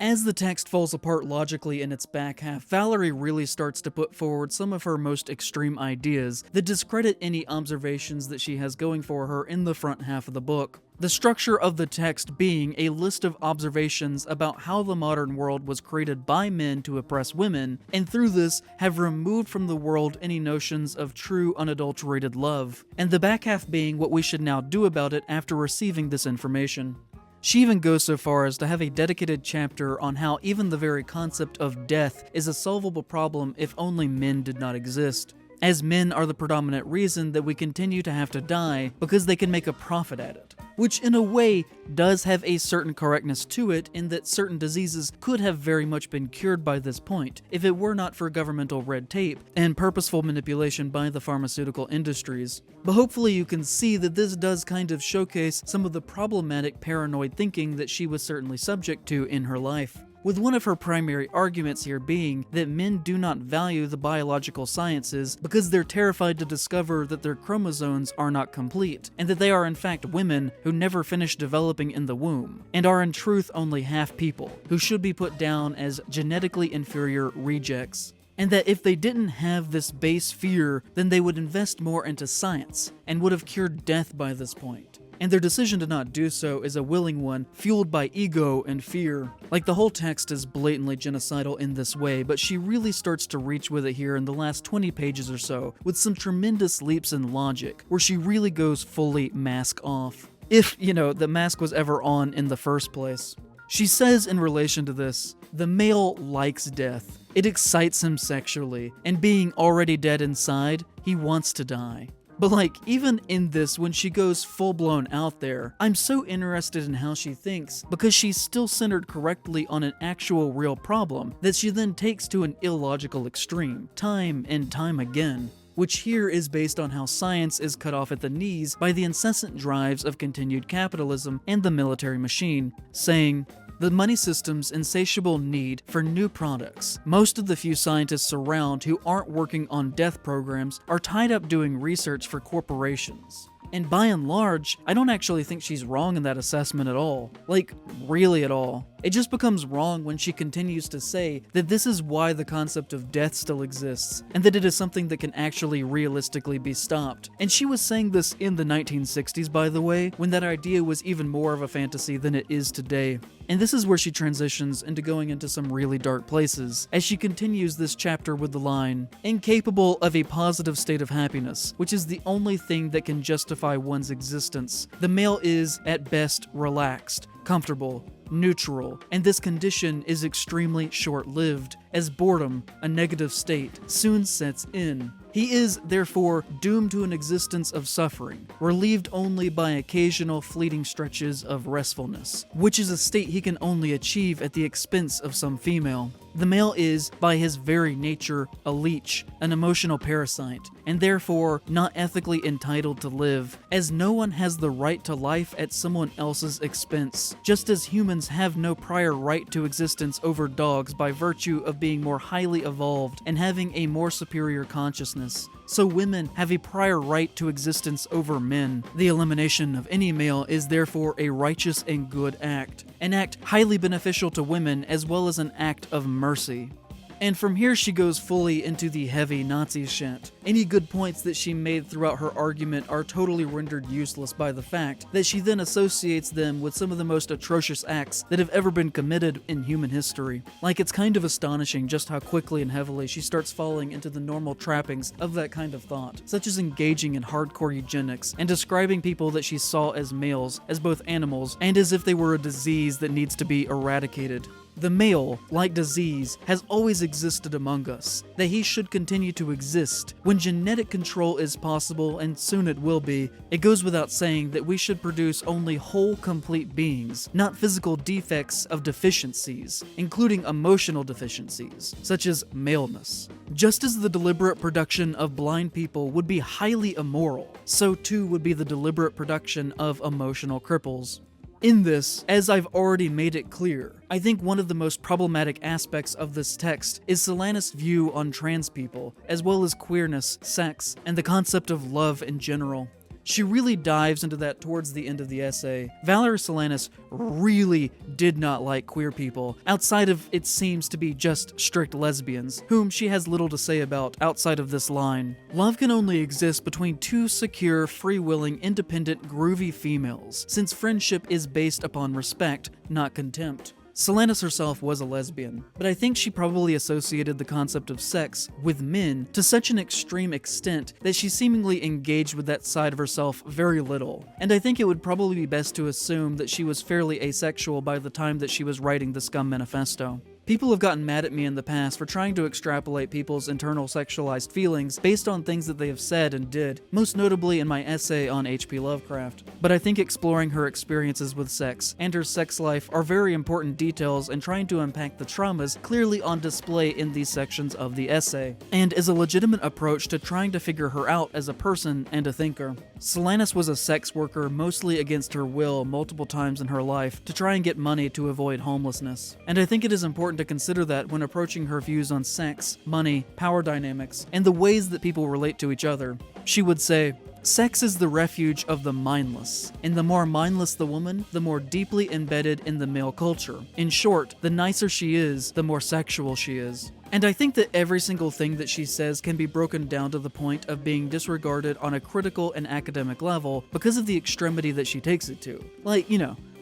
As the text falls apart logically in its back half, Valerie really starts to put forward some of her most extreme ideas that discredit any observations that she has going for her in the front half of the book. The structure of the text being a list of observations about how the modern world was created by men to oppress women, and through this have removed from the world any notions of true unadulterated love, and the back half being what we should now do about it after receiving this information. She even goes so far as to have a dedicated chapter on how even the very concept of death is a solvable problem if only men did not exist, as men are the predominant reason that we continue to have to die because they can make a profit at it. Which in a way does have a certain correctness to it in that certain diseases could have very much been cured by this point if it were not for governmental red tape and purposeful manipulation by the pharmaceutical industries. But hopefully you can see that this does kind of showcase some of the problematic paranoid thinking that she was certainly subject to in her life, with one of her primary arguments here being that men do not value the biological sciences because they're terrified to discover that their chromosomes are not complete, and that they are in fact women who never finish developing in the womb, and are in truth only half people, who should be put down as genetically inferior rejects. And that if they didn't have this base fear, then they would invest more into science, and would have cured death by this point. And their decision to not do so is a willing one, fueled by ego and fear. Like, the whole text is blatantly genocidal in this way, but she really starts to reach with it here in the last 20 pages or so, with some tremendous leaps in logic, where she really goes fully mask off. If, the mask was ever on in the first place. She says in relation to this, the male likes death. It excites him sexually, and being already dead inside, he wants to die. But even in this, when she goes full-blown out there, I'm so interested in how she thinks, because she's still centered correctly on an actual real problem that she then takes to an illogical extreme, time and time again, which here is based on how science is cut off at the knees by the incessant drives of continued capitalism and the military machine, saying, the money system's insatiable need for new products. Most of the few scientists around who aren't working on death programs are tied up doing research for corporations. And by and large, I don't actually think she's wrong in that assessment at all. Really at all. It just becomes wrong when she continues to say that this is why the concept of death still exists, and that it is something that can actually realistically be stopped. And she was saying this in the 1960s, by the way, when that idea was even more of a fantasy than it is today. And this is where she transitions into going into some really dark places, as she continues this chapter with the line, incapable of a positive state of happiness, which is the only thing that can justify one's existence. The male is, at best, relaxed, comfortable, neutral, and this condition is extremely short-lived, as boredom, a negative state, soon sets in. He is, therefore, doomed to an existence of suffering, relieved only by occasional fleeting stretches of restfulness, which is a state he can only achieve at the expense of some female. The male is, by his very nature, a leech, an emotional parasite, and therefore not ethically entitled to live, as no one has the right to life at someone else's expense, just as humans have no prior right to existence over dogs by virtue of being more highly evolved and having a more superior consciousness. So women have a prior right to existence over men. The elimination of any male is therefore a righteous and good act, an act highly beneficial to women as well as an act of mercy. And from here she goes fully into the heavy Nazi shit. Any good points that she made throughout her argument are totally rendered useless by the fact that she then associates them with some of the most atrocious acts that have ever been committed in human history. It's kind of astonishing just how quickly and heavily she starts falling into the normal trappings of that kind of thought, such as engaging in hardcore eugenics and describing people that she saw as males as both animals and as if they were a disease that needs to be eradicated. The male, like disease, has always existed among us, that he should continue to exist. When genetic control is possible, and soon it will be, it goes without saying that we should produce only whole, complete beings, not physical defects of deficiencies, including emotional deficiencies, such as maleness. Just as the deliberate production of blind people would be highly immoral, so too would be the deliberate production of emotional cripples. In this, as I've already made it clear, I think one of the most problematic aspects of this text is Solanas' view on trans people, as well as queerness, sex, and the concept of love in general. She really dives into that towards the end of the essay. Valerie Solanas really did not like queer people, outside of it seems to be just strict lesbians, whom she has little to say about outside of this line. Love can only exist between two secure, free-willing, independent, groovy females, since friendship is based upon respect, not contempt. Solanas herself was a lesbian, but I think she probably associated the concept of sex with men to such an extreme extent that she seemingly engaged with that side of herself very little, and I think it would probably be best to assume that she was fairly asexual by the time that she was writing the Scum Manifesto. People have gotten mad at me in the past for trying to extrapolate people's internal sexualized feelings based on things that they have said and did, most notably in my essay on H.P. Lovecraft. But I think exploring her experiences with sex and her sex life are very important details and trying to unpack the traumas clearly on display in these sections of the essay, and is a legitimate approach to trying to figure her out as a person and a thinker. Solanas was a sex worker mostly against her will multiple times in her life to try and get money to avoid homelessness, and I think it is important to consider that when approaching her views on sex, money, power dynamics, and the ways that people relate to each other. She would say, "Sex is the refuge of the mindless, and the more mindless the woman, the more deeply embedded in the male culture. In short, the nicer she is, the more sexual she is." And I think that every single thing that she says can be broken down to the point of being disregarded on a critical and academic level because of the extremity that she takes it to. Like,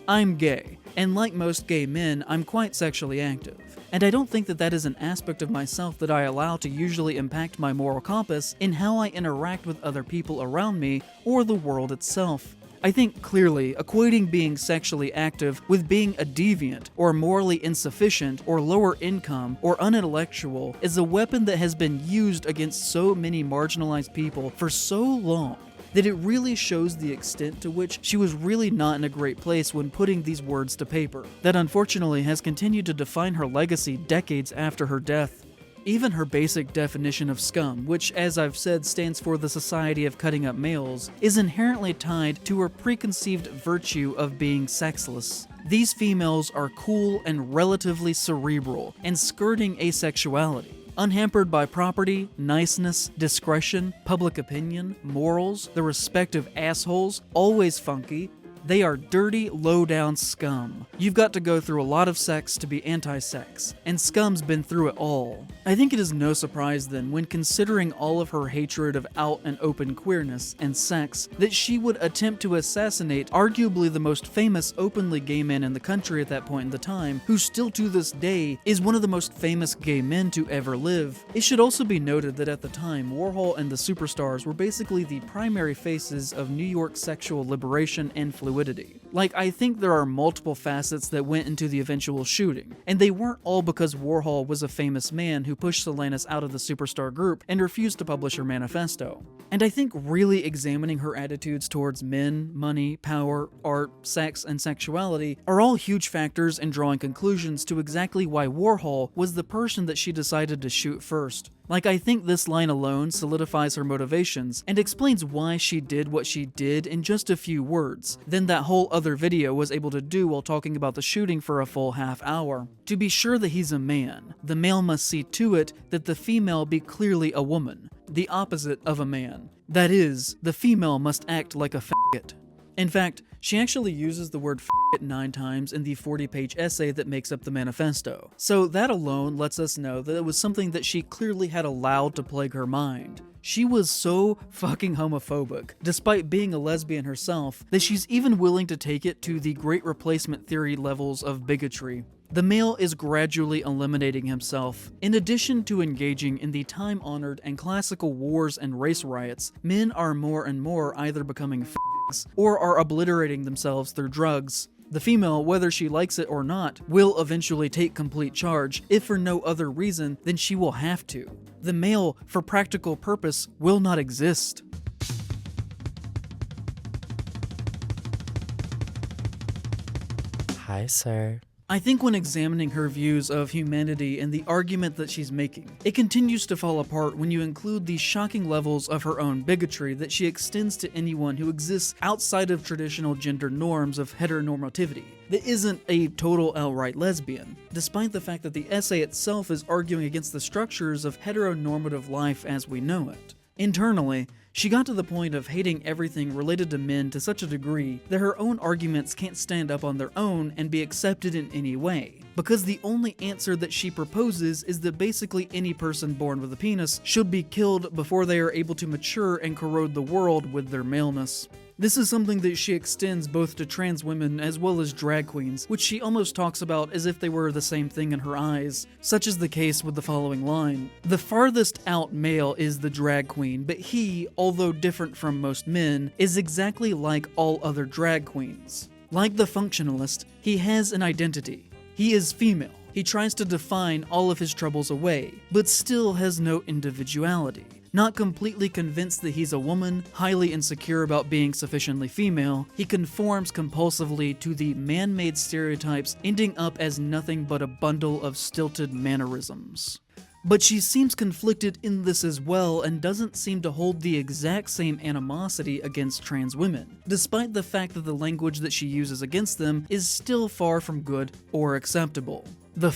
I'm gay, and like most gay men, I'm quite sexually active. And I don't think that that is an aspect of myself that I allow to usually impact my moral compass in how I interact with other people around me or the world itself. I think clearly equating being sexually active with being a deviant or morally insufficient or lower income or unintellectual is a weapon that has been used against so many marginalized people for so long that it really shows the extent to which she was really not in a great place when putting these words to paper, that unfortunately has continued to define her legacy decades after her death. Even her basic definition of scum, which as I've said stands for the Society of Cutting Up Males, is inherently tied to her preconceived virtue of being sexless. These females are cool and relatively cerebral, and skirting asexuality. Unhampered by property, niceness, discretion, public opinion, morals, the respective assholes, always funky, they are dirty, low-down scum. You've got to go through a lot of sex to be anti-sex, and Scum's been through it all. I think it is no surprise then, when considering all of her hatred of out and open queerness and sex, that she would attempt to assassinate arguably the most famous openly gay man in the country at that point in the time, who still to this day is one of the most famous gay men to ever live. It should also be noted that at the time, Warhol and the Superstars were basically the primary faces of New York sexual liberation and fluidity. Like, I think there are multiple facets that went into the eventual shooting, and they weren't all because Warhol was a famous man who pushed Solanas out of the Superstar group and refused to publish her manifesto. And I think really examining her attitudes towards men, money, power, art, sex, and sexuality are all huge factors in drawing conclusions to exactly why Warhol was the person that she decided to shoot first. Like, I think this line alone solidifies her motivations and explains why she did what she did in just a few words, than that whole other video was able to do while talking about the shooting for a full half hour. To be sure that he's a man, the male must see to it that the female be clearly a woman, the opposite of a man. That is, the female must act like a faggot. In fact, she actually uses the word faggot 9 times in the 40-page essay that makes up the manifesto. So that alone lets us know that it was something that she clearly had allowed to plague her mind. She was so fucking homophobic, despite being a lesbian herself, that she's even willing to take it to the Great Replacement theory levels of bigotry. The male is gradually eliminating himself. In addition to engaging in the time-honored and classical wars and race riots, men are more and more either becoming or are obliterating themselves through drugs. The female, whether she likes it or not, will eventually take complete charge, if for no other reason than she will have to. The male, for practical purpose, will not exist. Hi, sir. I think when examining her views of humanity and the argument that she's making, it continues to fall apart when you include the shocking levels of her own bigotry that she extends to anyone who exists outside of traditional gender norms of heteronormativity, that isn't a total outright lesbian, despite the fact that the essay itself is arguing against the structures of heteronormative life as we know it. Internally, She got to the point of hating everything related to men to such a degree that her own arguments can't stand up on their own and be accepted in any way, because the only answer that she proposes is that basically any person born with a penis should be killed before they are able to mature and corrode the world with their maleness. This is something that she extends both to trans women as well as drag queens, which she almost talks about as if they were the same thing in her eyes. Such is the case with the following line: "The farthest out male is the drag queen, but he, although different from most men, is exactly like all other drag queens. Like the functionalist, he has an identity. He is female. He tries to define all of his troubles away, but still has no individuality. Not completely convinced that he's a woman, highly insecure about being sufficiently female, he conforms compulsively to the man-made stereotypes, ending up as nothing but a bundle of stilted mannerisms." But she seems conflicted in this as well and doesn't seem to hold the exact same animosity against trans women, despite the fact that the language that she uses against them is still far from good or acceptable. The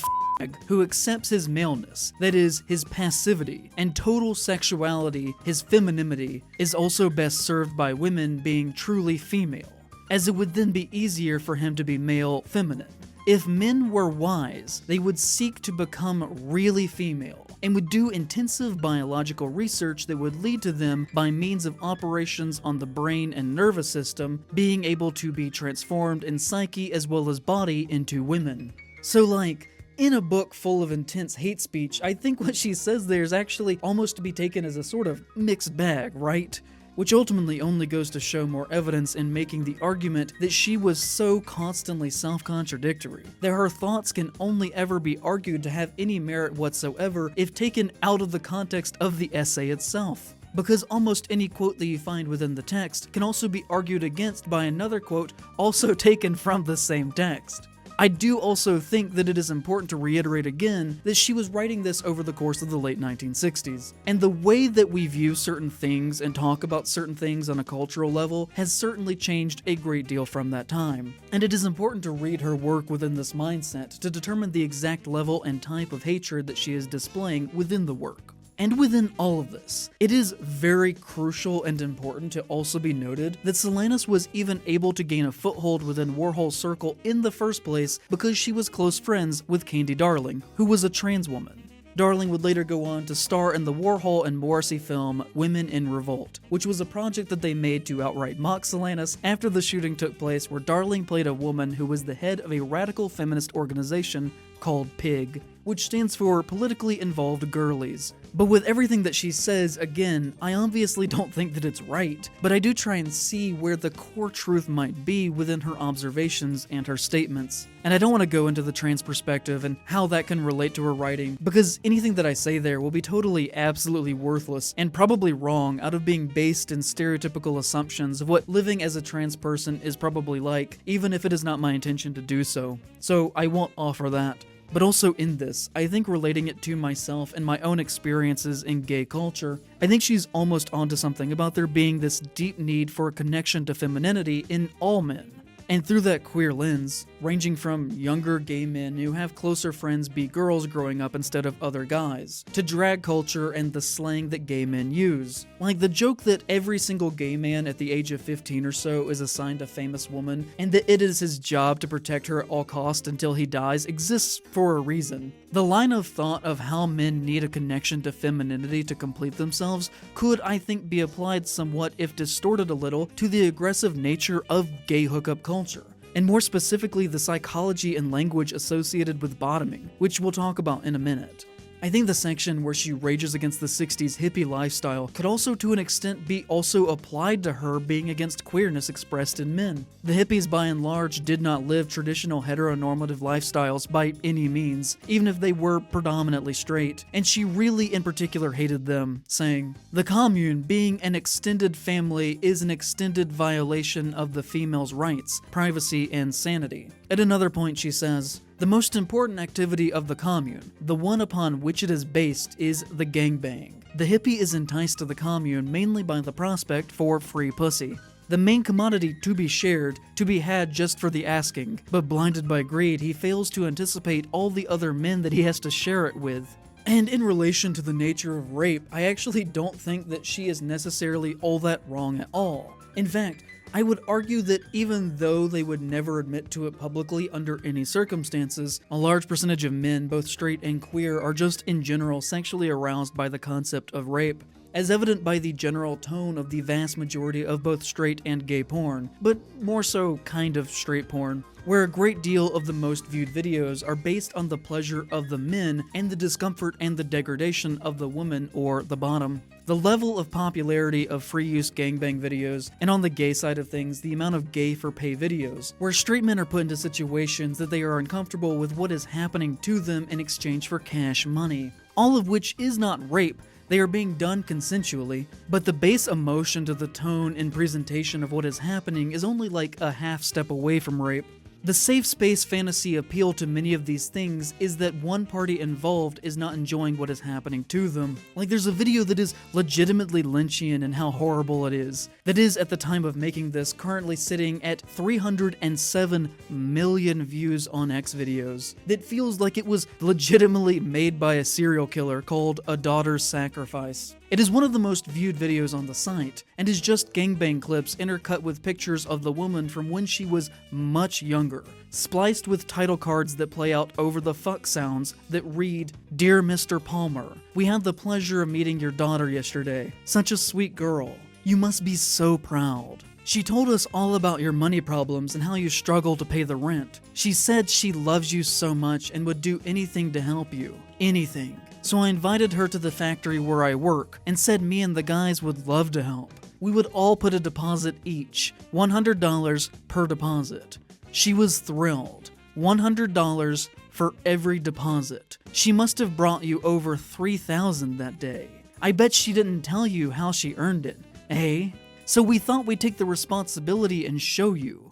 who accepts his maleness, that is, his passivity, and total sexuality, his femininity, is also best served by women being truly female, as it would then be easier for him to be male feminine. If men were wise, they would seek to become really female, and would do intensive biological research that would lead to them, by means of operations on the brain and nervous system, being able to be transformed in psyche as well as body into women. So like, in a book full of intense hate speech, I think what she says there is actually almost to be taken as a sort of mixed bag, right? Which ultimately only goes to show more evidence in making the argument that she was so constantly self-contradictory, that her thoughts can only ever be argued to have any merit whatsoever if taken out of the context of the essay itself. Because almost any quote that you find within the text can also be argued against by another quote also taken from the same text. I do also think that it is important to reiterate again that she was writing this over the course of the late 1960s, and the way that we view certain things and talk about certain things on a cultural level has certainly changed a great deal from that time. And it is important to read her work within this mindset to determine the exact level and type of hatred that she is displaying within the work. And within all of this, it is very crucial and important to also be noted that Solanas was even able to gain a foothold within Warhol's circle in the first place because she was close friends with Candy Darling, who was a trans woman. Darling would later go on to star in the Warhol and Morrissey film Women in Revolt, which was a project that they made to outright mock Solanas after the shooting took place, where Darling played a woman who was the head of a radical feminist organization called PIG, which stands for Politically Involved Girlies. But with everything that she says, again, I obviously don't think that it's right, but I do try and see where the core truth might be within her observations and her statements. And I don't want to go into the trans perspective and how that can relate to her writing, because anything that I say there will be totally absolutely worthless and probably wrong out of being based in stereotypical assumptions of what living as a trans person is probably like, even if it is not my intention to do so. So I won't offer that. But also in this, I think relating it to myself and my own experiences in gay culture, I think she's almost onto something about there being this deep need for a connection to femininity in all men. And through that queer lens, ranging from younger gay men who have closer friends be girls growing up instead of other guys, to drag culture and the slang that gay men use. Like the joke that every single gay man at the age of 15 or so is assigned a famous woman, and that it is his job to protect her at all costs until he dies exists for a reason. The line of thought of how men need a connection to femininity to complete themselves could, I think, be applied somewhat, if distorted a little, to the aggressive nature of gay hookup culture, and more specifically the psychology and language associated with bottoming, which we'll talk about in a minute. I think the section where she rages against the 60s hippie lifestyle could also to an extent be also applied to her being against queerness expressed in men. The hippies by and large did not live traditional heteronormative lifestyles by any means, even if they were predominantly straight, and she really in particular hated them, saying, "The commune, being an extended family, is an extended violation of the female's rights, privacy, and sanity." At another point she says, "The most important activity of the commune, the one upon which it is based, is the gangbang. The hippie is enticed to the commune mainly by the prospect for free pussy. The main commodity to be shared, to be had just for the asking, but blinded by greed, he fails to anticipate all the other men that he has to share it with." And in relation to the nature of rape, I actually don't think that she is necessarily all that wrong at all. In fact, I would argue that even though they would never admit to it publicly under any circumstances, a large percentage of men, both straight and queer, are just in general sexually aroused by the concept of rape, as evident by the general tone of the vast majority of both straight and gay porn, but more so kind of straight porn, where a great deal of the most viewed videos are based on the pleasure of the men and the discomfort and the degradation of the woman or the bottom. The level of popularity of free-use gangbang videos, and on the gay side of things, the amount of gay-for-pay videos, where straight men are put into situations that they are uncomfortable with what is happening to them in exchange for cash money. All of which is not rape. They are being done consensually, but the base emotion to the tone and presentation of what is happening is only like a half step away from rape. The safe space fantasy appeal to many of these things is that one party involved is not enjoying what is happening to them. Like there's a video that is legitimately Lynchian in how horrible it is. That is, at the time of making this, currently sitting at 307 million views on X videos. That feels like it was legitimately made by a serial killer called A Daughter's Sacrifice. It is one of the most viewed videos on the site, and is just gangbang clips intercut with pictures of the woman from when she was much younger, spliced with title cards that play out over the fuck sounds that read, "Dear Mr. Palmer, we had the pleasure of meeting your daughter yesterday. Such a sweet girl. You must be so proud. She told us all about your money problems and how you struggle to pay the rent. She said she loves you so much and would do anything to help you. Anything. So I invited her to the factory where I work and said me and the guys would love to help. We would all put a deposit each, $100 per deposit. She was thrilled. $100 for every deposit. She must have brought you over $3,000 that day. I bet she didn't tell you how she earned it, eh? So we thought we'd take the responsibility and show you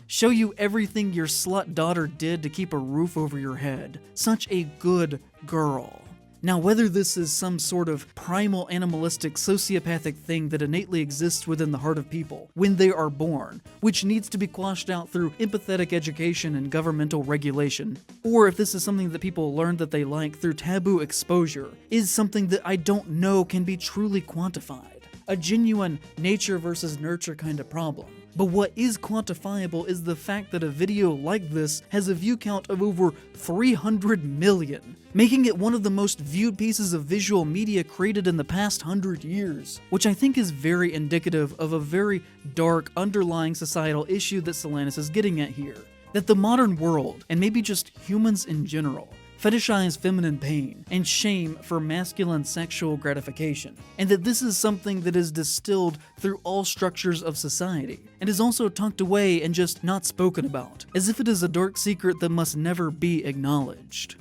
everything your slut daughter did to keep a roof over your head. Such a good girl." Now, whether this is some sort of primal animalistic sociopathic thing that innately exists within the heart of people when they are born, which needs to be quashed out through empathetic education and governmental regulation, or if this is something that people learn that they like through taboo exposure, is something that I don't know can be truly quantified. A genuine nature versus nurture kind of problem. But what is quantifiable is the fact that a video like this has a view count of over 300 million, making it one of the most viewed pieces of visual media created in the past 100 years, which I think is very indicative of a very dark underlying societal issue that Solanas is getting at here. That the modern world, and maybe just humans in general, fetishize feminine pain and shame for masculine sexual gratification, and that this is something that is distilled through all structures of society, and is also tucked away and just not spoken about, as if it is a dark secret that must never be acknowledged.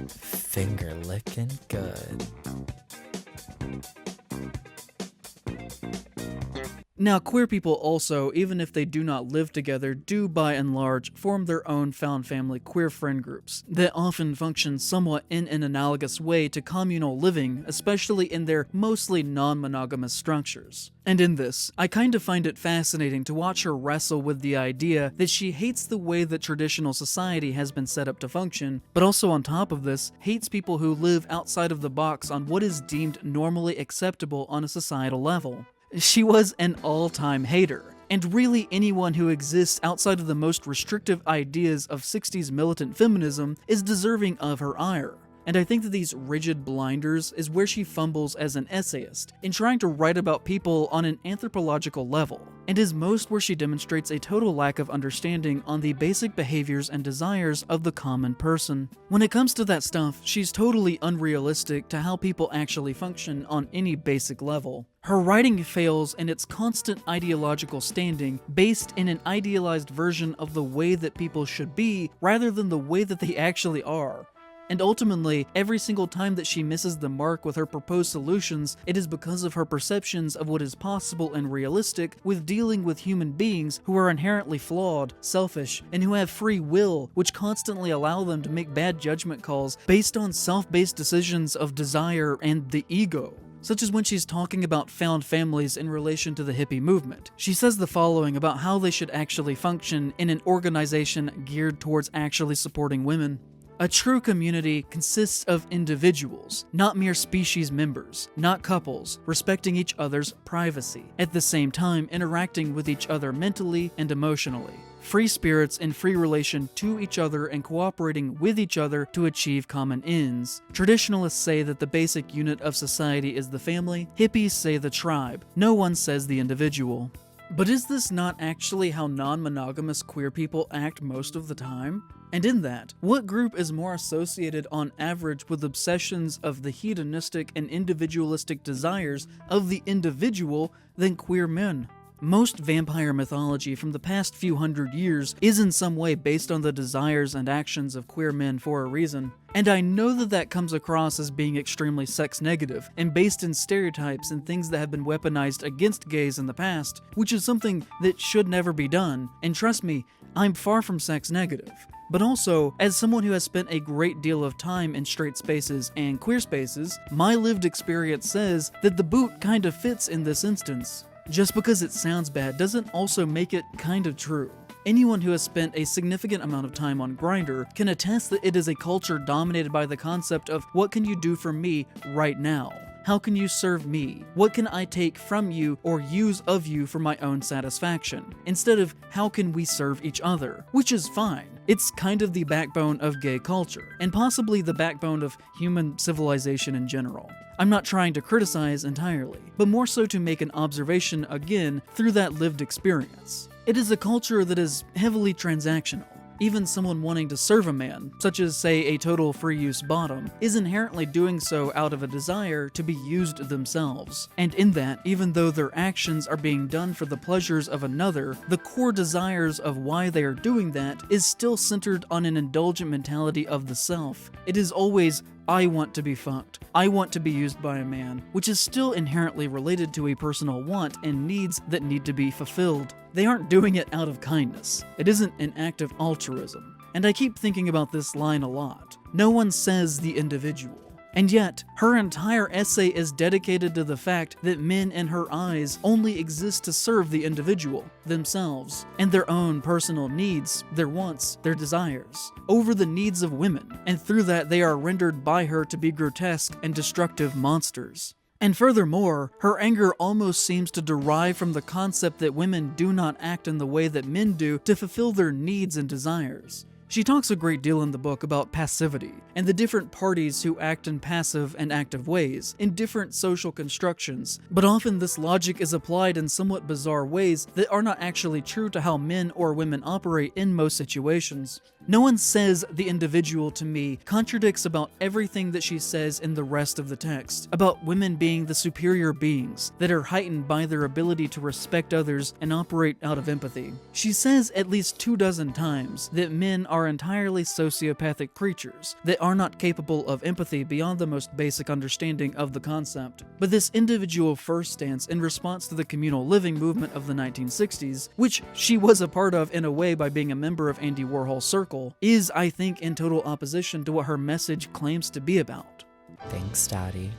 Finger licking good. Now, queer people also, even if they do not live together, do by and large form their own found family queer friend groups that often function somewhat in an analogous way to communal living, especially in their mostly non-monogamous structures. And in this, I kind of find it fascinating to watch her wrestle with the idea that she hates the way that traditional society has been set up to function, but also on top of this, hates people who live outside of the box on what is deemed normally acceptable on a societal level. She was an all-time hater, and really anyone who exists outside of the most restrictive ideas of 60s militant feminism is deserving of her ire. And I think that these rigid blinders is where she fumbles as an essayist, in trying to write about people on an anthropological level, and is most where she demonstrates a total lack of understanding on the basic behaviors and desires of the common person. When it comes to that stuff, she's totally unrealistic to how people actually function on any basic level. Her writing fails in its constant ideological standing, based in an idealized version of the way that people should be, rather than the way that they actually are. And ultimately, every single time that she misses the mark with her proposed solutions, it is because of her perceptions of what is possible and realistic with dealing with human beings who are inherently flawed, selfish, and who have free will, which constantly allow them to make bad judgment calls based on self-based decisions of desire and the ego. Such as when she's talking about found families in relation to the hippie movement. She says the following about how they should actually function in an organization geared towards actually supporting women. A true community consists of individuals, not mere species members, not couples, respecting each other's privacy, at the same time interacting with each other mentally and emotionally. Free spirits in free relation to each other and cooperating with each other to achieve common ends. Traditionalists say that the basic unit of society is the family, hippies say the tribe, no one says the individual. But is this not actually how non-monogamous queer people act most of the time? And in that, what group is more associated on average with obsessions of the hedonistic and individualistic desires of the individual than queer men? Most vampire mythology from the past few hundred years is in some way based on the desires and actions of queer men for a reason. And I know that that comes across as being extremely sex negative and based in stereotypes and things that have been weaponized against gays in the past, which is something that should never be done, and trust me, I'm far from sex negative. But also, as someone who has spent a great deal of time in straight spaces and queer spaces, my lived experience says that the boot kind of fits in this instance. Just because it sounds bad doesn't also make it kind of true. Anyone who has spent a significant amount of time on Grindr can attest that it is a culture dominated by the concept of what can you do for me right now? How can you serve me? What can I take from you or use of you for my own satisfaction? Instead of how can we serve each other? Which is fine. It's kind of the backbone of gay culture, and possibly the backbone of human civilization in general. I'm not trying to criticize entirely, but more so to make an observation again through that lived experience. It is a culture that is heavily transactional. Even someone wanting to serve a man, such as say a total free-use bottom, is inherently doing so out of a desire to be used themselves. And in that, even though their actions are being done for the pleasures of another, the core desires of why they are doing that is still centered on an indulgent mentality of the self. It is always, I want to be fucked. I want to be used by a man, which is still inherently related to a personal want and needs that need to be fulfilled. They aren't doing it out of kindness. It isn't an act of altruism. And I keep thinking about this line a lot. No one says the individual. And yet, her entire essay is dedicated to the fact that men in her eyes only exist to serve the individual, themselves, and their own personal needs, their wants, their desires, over the needs of women, and through that they are rendered by her to be grotesque and destructive monsters. And furthermore, her anger almost seems to derive from the concept that women do not act in the way that men do to fulfill their needs and desires. She talks a great deal in the book about passivity, and the different parties who act in passive and active ways, in different social constructions, but often this logic is applied in somewhat bizarre ways that are not actually true to how men or women operate in most situations. No one says the individual to me contradicts about everything that she says in the rest of the text, about women being the superior beings that are heightened by their ability to respect others and operate out of empathy. She says at least 24 times that men are entirely sociopathic creatures that are not capable of empathy beyond the most basic understanding of the concept. But this individual first stance in response to the communal living movement of the 1960s, which she was a part of in a way by being a member of Andy Warhol's circle, is, I think, in total opposition to what her message claims to be about. Thanks, Daddy.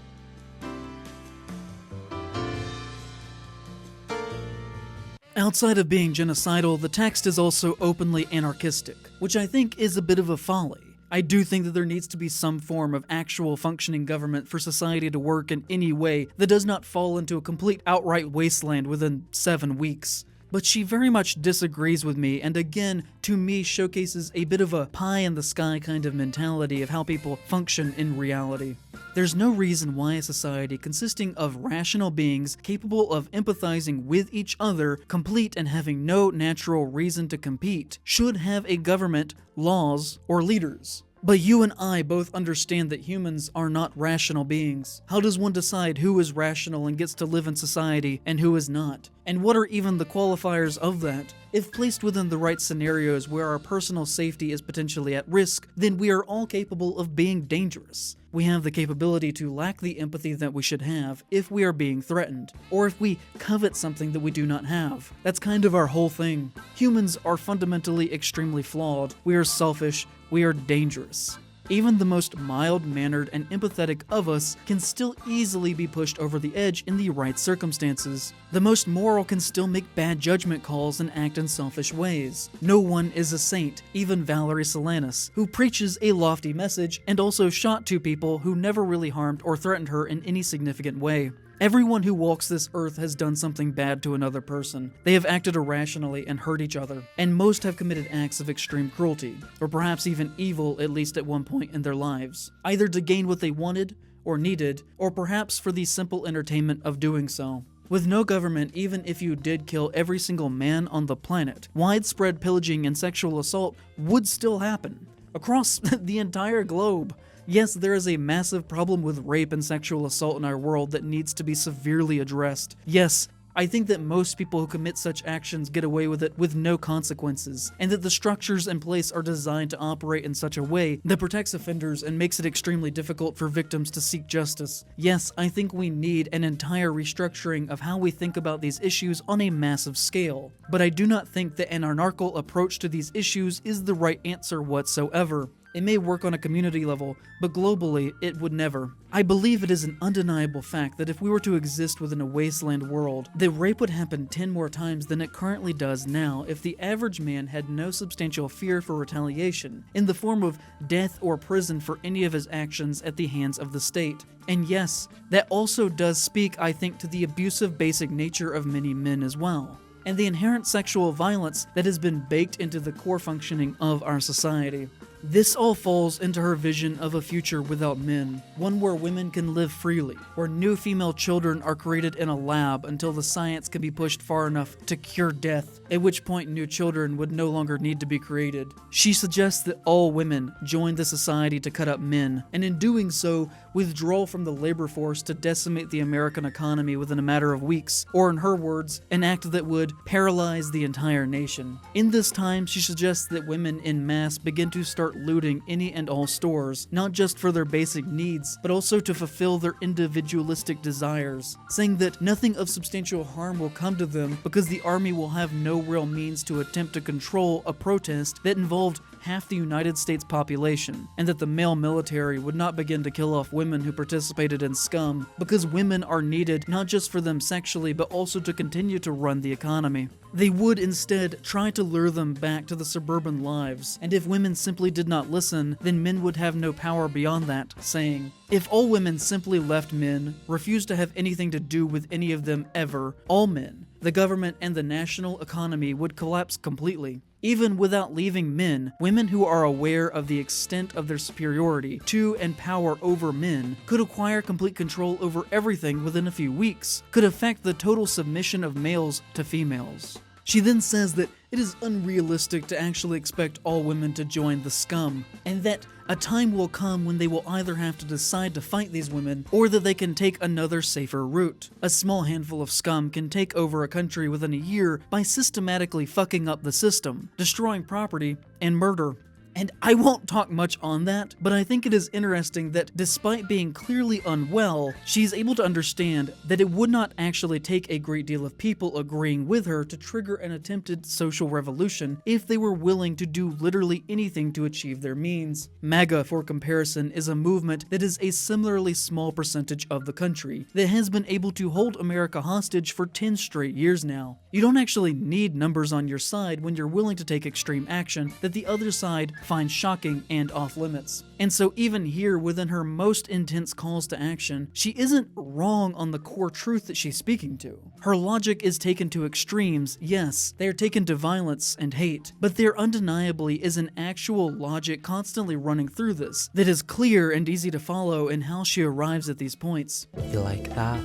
Outside of being genocidal, the text is also openly anarchistic, which I think is a bit of a folly. I do think that there needs to be some form of actual functioning government for society to work in any way that does not fall into a complete outright wasteland within 7 weeks. But she very much disagrees with me, and again, to me, showcases a bit of a pie-in-the-sky kind of mentality of how people function in reality. There's no reason why a society consisting of rational beings capable of empathizing with each other, complete and having no natural reason to compete, should have a government, laws, or leaders. But you and I both understand that humans are not rational beings. How does one decide who is rational and gets to live in society and who is not? And what are even the qualifiers of that? If placed within the right scenarios where our personal safety is potentially at risk, then we are all capable of being dangerous. We have the capability to lack the empathy that we should have if we are being threatened, or if we covet something that we do not have. That's kind of our whole thing. Humans are fundamentally extremely flawed. We are selfish. We are dangerous. Even the most mild-mannered and empathetic of us can still easily be pushed over the edge in the right circumstances. The most moral can still make bad judgment calls and act in selfish ways. No one is a saint, even Valerie Solanas, who preaches a lofty message and also shot 2 people who never really harmed or threatened her in any significant way. Everyone who walks this earth has done something bad to another person. They have acted irrationally and hurt each other, and most have committed acts of extreme cruelty, or perhaps even evil at least at one point in their lives, either to gain what they wanted or needed, or perhaps for the simple entertainment of doing so. With no government, even if you did kill every single man on the planet, widespread pillaging and sexual assault would still happen across the entire globe. Yes, there is a massive problem with rape and sexual assault in our world that needs to be severely addressed. Yes, I think that most people who commit such actions get away with it with no consequences, and that the structures in place are designed to operate in such a way that protects offenders and makes it extremely difficult for victims to seek justice. Yes, I think we need an entire restructuring of how we think about these issues on a massive scale, but I do not think that an anarchical approach to these issues is the right answer whatsoever. It may work on a community level, but globally, it would never. I believe it is an undeniable fact that if we were to exist within a wasteland world, that rape would happen 10 more times than it currently does now if the average man had no substantial fear for retaliation, in the form of death or prison for any of his actions at the hands of the state. And yes, that also does speak, I think, to the abusive basic nature of many men as well, and the inherent sexual violence that has been baked into the core functioning of our society. This all falls into her vision of a future without men, one where women can live freely, where new female children are created in a lab until the science can be pushed far enough to cure death, at which point new children would no longer need to be created. She suggests that all women join the society to cut up men, and in doing so, withdraw from the labor force to decimate the American economy within a matter of weeks, or in her words, an act that would paralyze the entire nation. In this time, she suggests that women en masse begin to start looting any and all stores, not just for their basic needs, but also to fulfill their individualistic desires, saying that nothing of substantial harm will come to them because the army will have no real means to attempt to control a protest that involved half the United States population, and that the male military would not begin to kill off women who participated in Scum, because women are needed not just for them sexually, but also to continue to run the economy. They would instead try to lure them back to the suburban lives, and if women simply did not listen, then men would have no power beyond that, saying, if all women simply left men, refused to have anything to do with any of them ever, all men, the government and the national economy would collapse completely. Even without leaving men, women who are aware of the extent of their superiority to and power over men could acquire complete control over everything within a few weeks, could affect the total submission of males to females. She then says that it is unrealistic to actually expect all women to join the Scum, and that a time will come when they will either have to decide to fight these women, or that they can take another safer route. A small handful of Scum can take over a country within a year by systematically fucking up the system, destroying property, and murder. And I won't talk much on that, but I think it is interesting that despite being clearly unwell, she's able to understand that it would not actually take a great deal of people agreeing with her to trigger an attempted social revolution if they were willing to do literally anything to achieve their means. MAGA, for comparison, is a movement that is a similarly small percentage of the country that has been able to hold America hostage for 10 straight years now. You don't actually need numbers on your side when you're willing to take extreme action that the other side finds shocking and off limits. And so even here, within her most intense calls to action, she isn't wrong on the core truth that she's speaking to. Her logic is taken to extremes, yes, they are taken to violence and hate, but there undeniably is an actual logic constantly running through this that is clear and easy to follow in how she arrives at these points. You like that?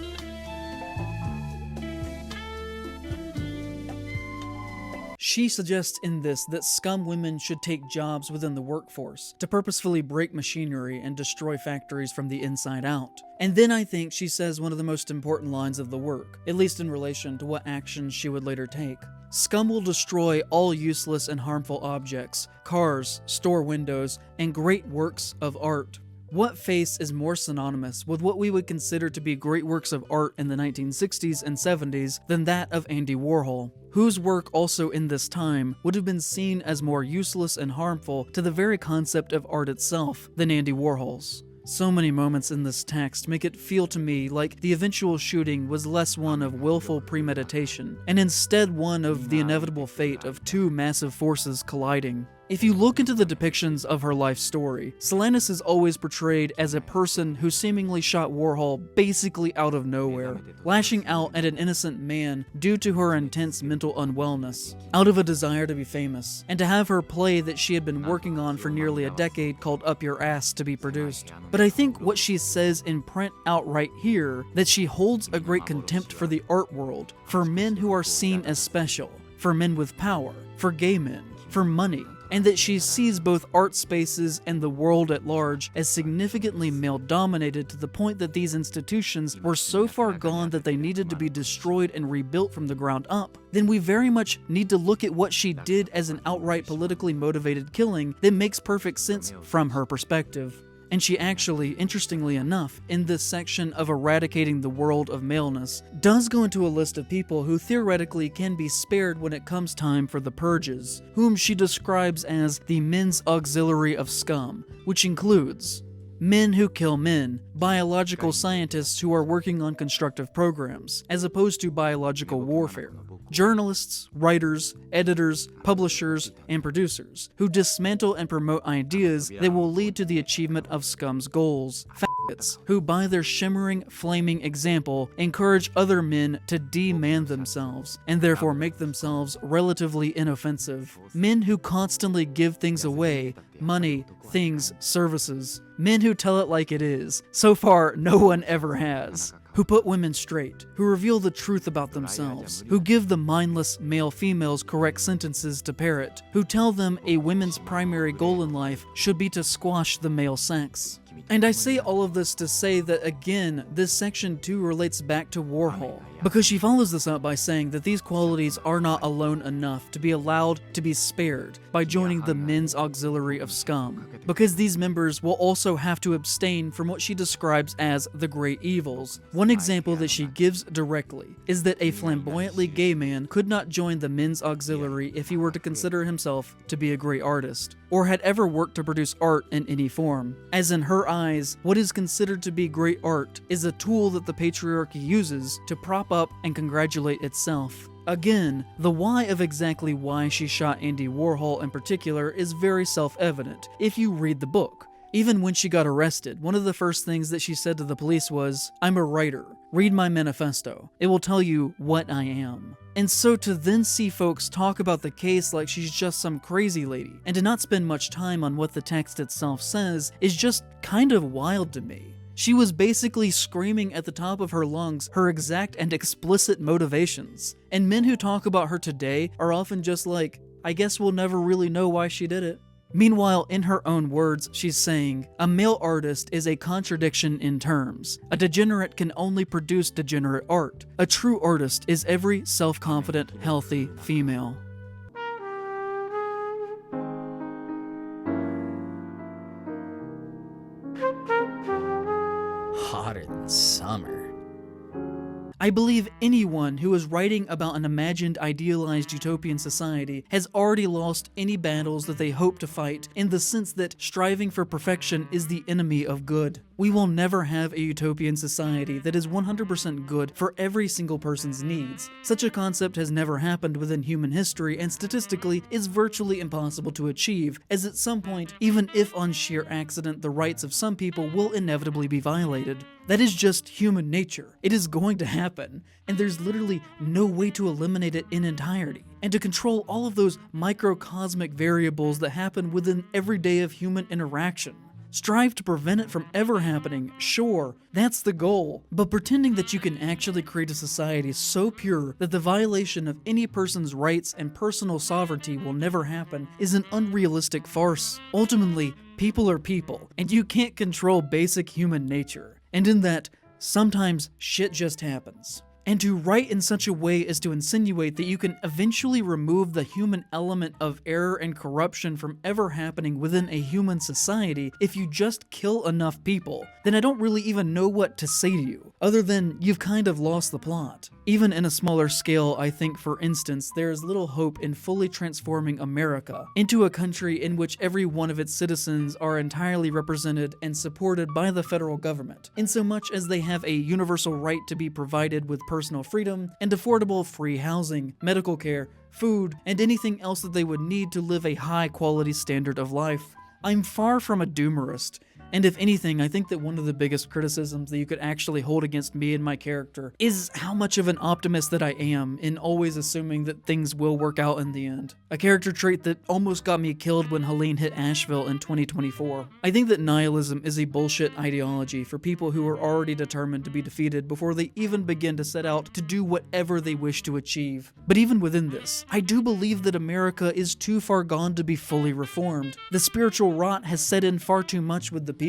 She suggests in this that Scum women should take jobs within the workforce to purposefully break machinery and destroy factories from the inside out. And then I think she says one of the most important lines of the work, at least in relation to what actions she would later take. Scum will destroy all useless and harmful objects, cars, store windows, and great works of art. What face is more synonymous with what we would consider to be great works of art in the 1960s and 70s than that of Andy Warhol, whose work also in this time would have been seen as more useless and harmful to the very concept of art itself than Andy Warhol's. So many moments in this text make it feel to me like the eventual shooting was less one of willful premeditation, and instead one of the inevitable fate of two massive forces colliding. If you look into the depictions of her life story, Solanis is always portrayed as a person who seemingly shot Warhol basically out of nowhere, lashing out at an innocent man due to her intense mental unwellness, out of a desire to be famous, and to have her play that she had been working on for nearly a decade called Up Your Ass to be produced. But I think what she says in print outright here, that she holds a great contempt for the art world, for men who are seen as special, for men with power, for gay men, for money, and that she sees both art spaces and the world at large as significantly male-dominated to the point that these institutions were so far gone that they needed to be destroyed and rebuilt from the ground up, then we very much need to look at what she did as an outright politically motivated killing that makes perfect sense from her perspective. And she actually, interestingly enough, in this section of eradicating the world of maleness, does go into a list of people who theoretically can be spared when it comes time for the purges, whom she describes as the men's auxiliary of scum, which includes men who kill men, biological scientists who are working on constructive programs, as opposed to biological warfare, journalists, writers, editors, publishers, and producers, who dismantle and promote ideas that will lead to the achievement of Scum's goals, faggots, who by their shimmering, flaming example encourage other men to de-man themselves, and therefore make themselves relatively inoffensive, men who constantly give things away, money, things, services, men who tell it like it is. So far, no one ever has. Who put women straight, who reveal the truth about themselves, who give the mindless male-females correct sentences to parrot, who tell them a woman's primary goal in life should be to squash the male sex. And I say all of this to say that, again, this section too relates back to Warhol, because she follows this up by saying that these qualities are not alone enough to be allowed to be spared by joining the men's auxiliary of scum, because these members will also have to abstain from what she describes as the great evils. One example that she gives directly is that a flamboyantly gay man could not join the men's auxiliary if he were to consider himself to be a great artist, or had ever worked to produce art in any form, as in her eyes, what is considered to be great art is a tool that the patriarchy uses to prop up and congratulate itself. Again, the why of exactly why she shot Andy Warhol in particular is very self-evident if you read the book. Even when she got arrested, one of the first things that she said to the police was, "I'm a writer. Read my manifesto. It will tell you what I am." And so to then see folks talk about the case like she's just some crazy lady, and to not spend much time on what the text itself says, is just kind of wild to me. She was basically screaming at the top of her lungs her exact and explicit motivations. And men who talk about her today are often just like, I guess we'll never really know why she did it. Meanwhile, in her own words, she's saying, a male artist is a contradiction in terms. A degenerate can only produce degenerate art. A true artist is every self-confident, healthy female. Hotter than summer. I believe anyone who is writing about an imagined, idealized utopian society has already lost any battles that they hope to fight, in the sense that striving for perfection is the enemy of good. We will never have a utopian society that is 100% good for every single person's needs. Such a concept has never happened within human history, and statistically is virtually impossible to achieve, as at some point, even if on sheer accident, the rights of some people will inevitably be violated. That is just human nature. It is going to happen, and there's literally no way to eliminate it in entirety, and to control all of those microcosmic variables that happen within every day of human interaction. Strive to prevent it from ever happening, sure, that's the goal, but pretending that you can actually create a society so pure that the violation of any person's rights and personal sovereignty will never happen is an unrealistic farce. Ultimately, people are people, and you can't control basic human nature. And in that, sometimes shit just happens. And to write in such a way as to insinuate that you can eventually remove the human element of error and corruption from ever happening within a human society if you just kill enough people, then I don't really even know what to say to you, other than you've kind of lost the plot. Even in a smaller scale, I think, for instance, there is little hope in fully transforming America into a country in which every one of its citizens are entirely represented and supported by the federal government, insomuch as they have a universal right to be provided with personal freedom and affordable free housing, medical care, food, and anything else that they would need to live a high-quality standard of life. I'm far from a doomerist, and if anything, I think that one of the biggest criticisms that you could actually hold against me and my character is how much of an optimist that I am in always assuming that things will work out in the end. A character trait that almost got me killed when Helene hit Asheville in 2024. I think that nihilism is a bullshit ideology for people who are already determined to be defeated before they even begin to set out to do whatever they wish to achieve. But even within this, I do believe that America is too far gone to be fully reformed. The spiritual rot has set in far too much with the people.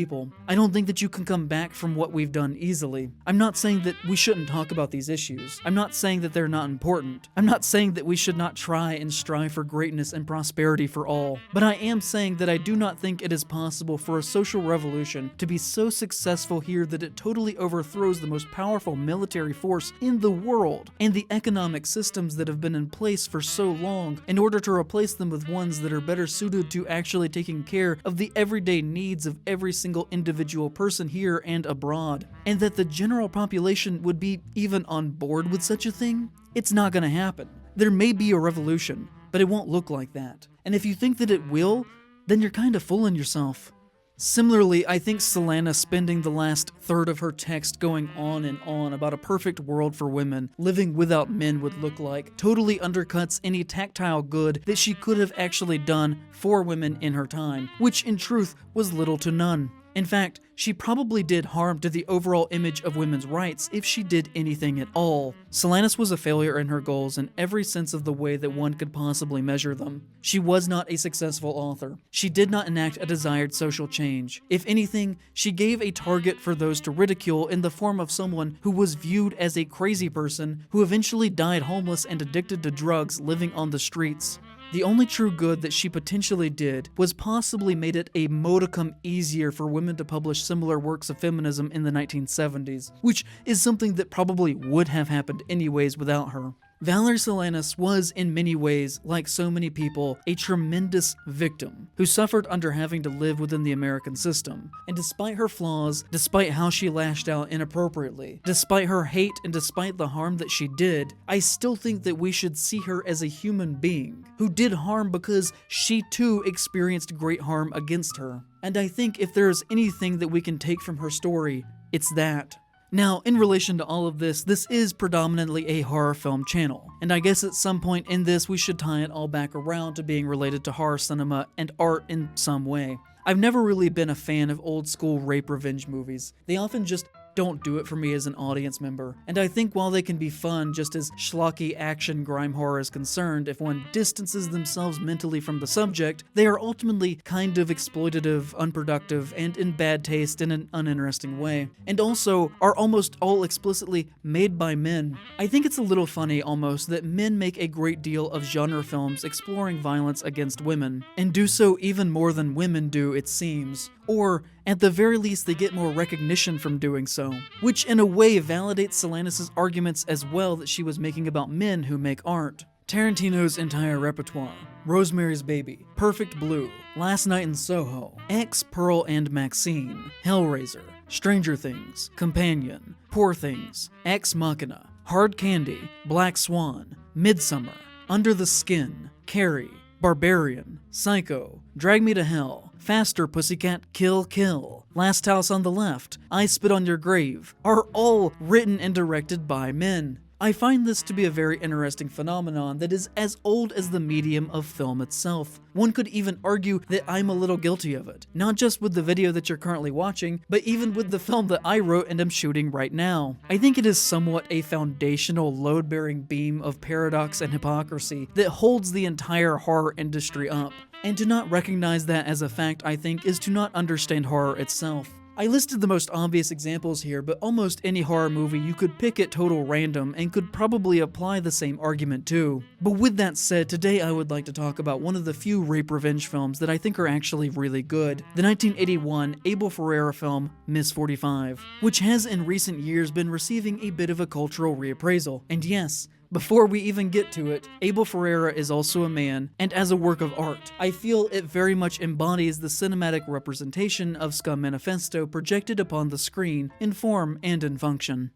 I don't think that you can come back from what we've done easily. I'm not saying that we shouldn't talk about these issues. I'm not saying that they're not important. I'm not saying that we should not try and strive for greatness and prosperity for all. But I am saying that I do not think it is possible for a social revolution to be so successful here that it totally overthrows the most powerful military force in the world and the economic systems that have been in place for so long in order to replace them with ones that are better suited to actually taking care of the everyday needs of every single individual person here and abroad, and that the general population would be even on board with such a thing. It's not gonna happen. There may be a revolution, but it won't look like that. And if you think that it will, then you're kind of fooling yourself. Similarly, I think Solanas spending the last third of her text going on and on about a perfect world for women living without men would look like totally undercuts any tactile good that she could have actually done for women in her time, which in truth was little to none. In fact, she probably did harm to the overall image of women's rights if she did anything at all. Solanas was a failure in her goals in every sense of the way that one could possibly measure them. She was not a successful author. She did not enact a desired social change. If anything, she gave a target for those to ridicule in the form of someone who was viewed as a crazy person who eventually died homeless and addicted to drugs living on the streets. The only true good that she potentially did was possibly made it a modicum easier for women to publish similar works of feminism in the 1970s, which is something that probably would have happened anyways without her. Valerie Solanas was, in many ways, like so many people, a tremendous victim who suffered under having to live within the American system. And despite her flaws, despite how she lashed out inappropriately, despite her hate and despite the harm that she did, I still think that we should see her as a human being who did harm because she too experienced great harm against her. And I think if there is anything that we can take from her story, it's that. Now, in relation to all of this, this is predominantly a horror film channel, and I guess at some point in this we should tie it all back around to being related to horror cinema and art in some way. I've never really been a fan of old school rape revenge movies. They often just don't do it for me as an audience member, and I think while they can be fun just as schlocky action grime horror is concerned, if one distances themselves mentally from the subject, they are ultimately kind of exploitative, unproductive, and in bad taste in an uninteresting way, and also are almost all explicitly made by men. I think it's a little funny almost that men make a great deal of genre films exploring violence against women, and do so even more than women do, it seems. Or, at the very least, they get more recognition from doing so, which in a way validates Solanas' arguments as well that she was making about men who make art. Tarantino's entire repertoire: Rosemary's Baby, Perfect Blue, Last Night in Soho, X, Pearl and Maxine, Hellraiser, Stranger Things, Companion, Poor Things, Ex Machina, Hard Candy, Black Swan, Midsummer, Under the Skin, Carrie, Barbarian, Psycho, Drag Me to Hell, Faster Pussycat, Kill Kill, Last House on the Left, I Spit on Your Grave, are all written and directed by men. I find this to be a very interesting phenomenon that is as old as the medium of film itself. One could even argue that I'm a little guilty of it, not just with the video that you're currently watching, but even with the film that I wrote and am shooting right now. I think it is somewhat a foundational load-bearing beam of paradox and hypocrisy that holds the entire horror industry up. And to not recognize that as a fact, I think, is to not understand horror itself. I listed the most obvious examples here, but almost any horror movie you could pick at total random and could probably apply the same argument to. But with that said, today I would like to talk about one of the few rape revenge films that I think are actually really good, the 1981 Abel Ferrara film Miss 45, which has in recent years been receiving a bit of a cultural reappraisal. And yes, before we even get to it, Abel Ferrara is also a man, and as a work of art, I feel it very much embodies the cinematic representation of Scum Manifesto projected upon the screen in form and in function.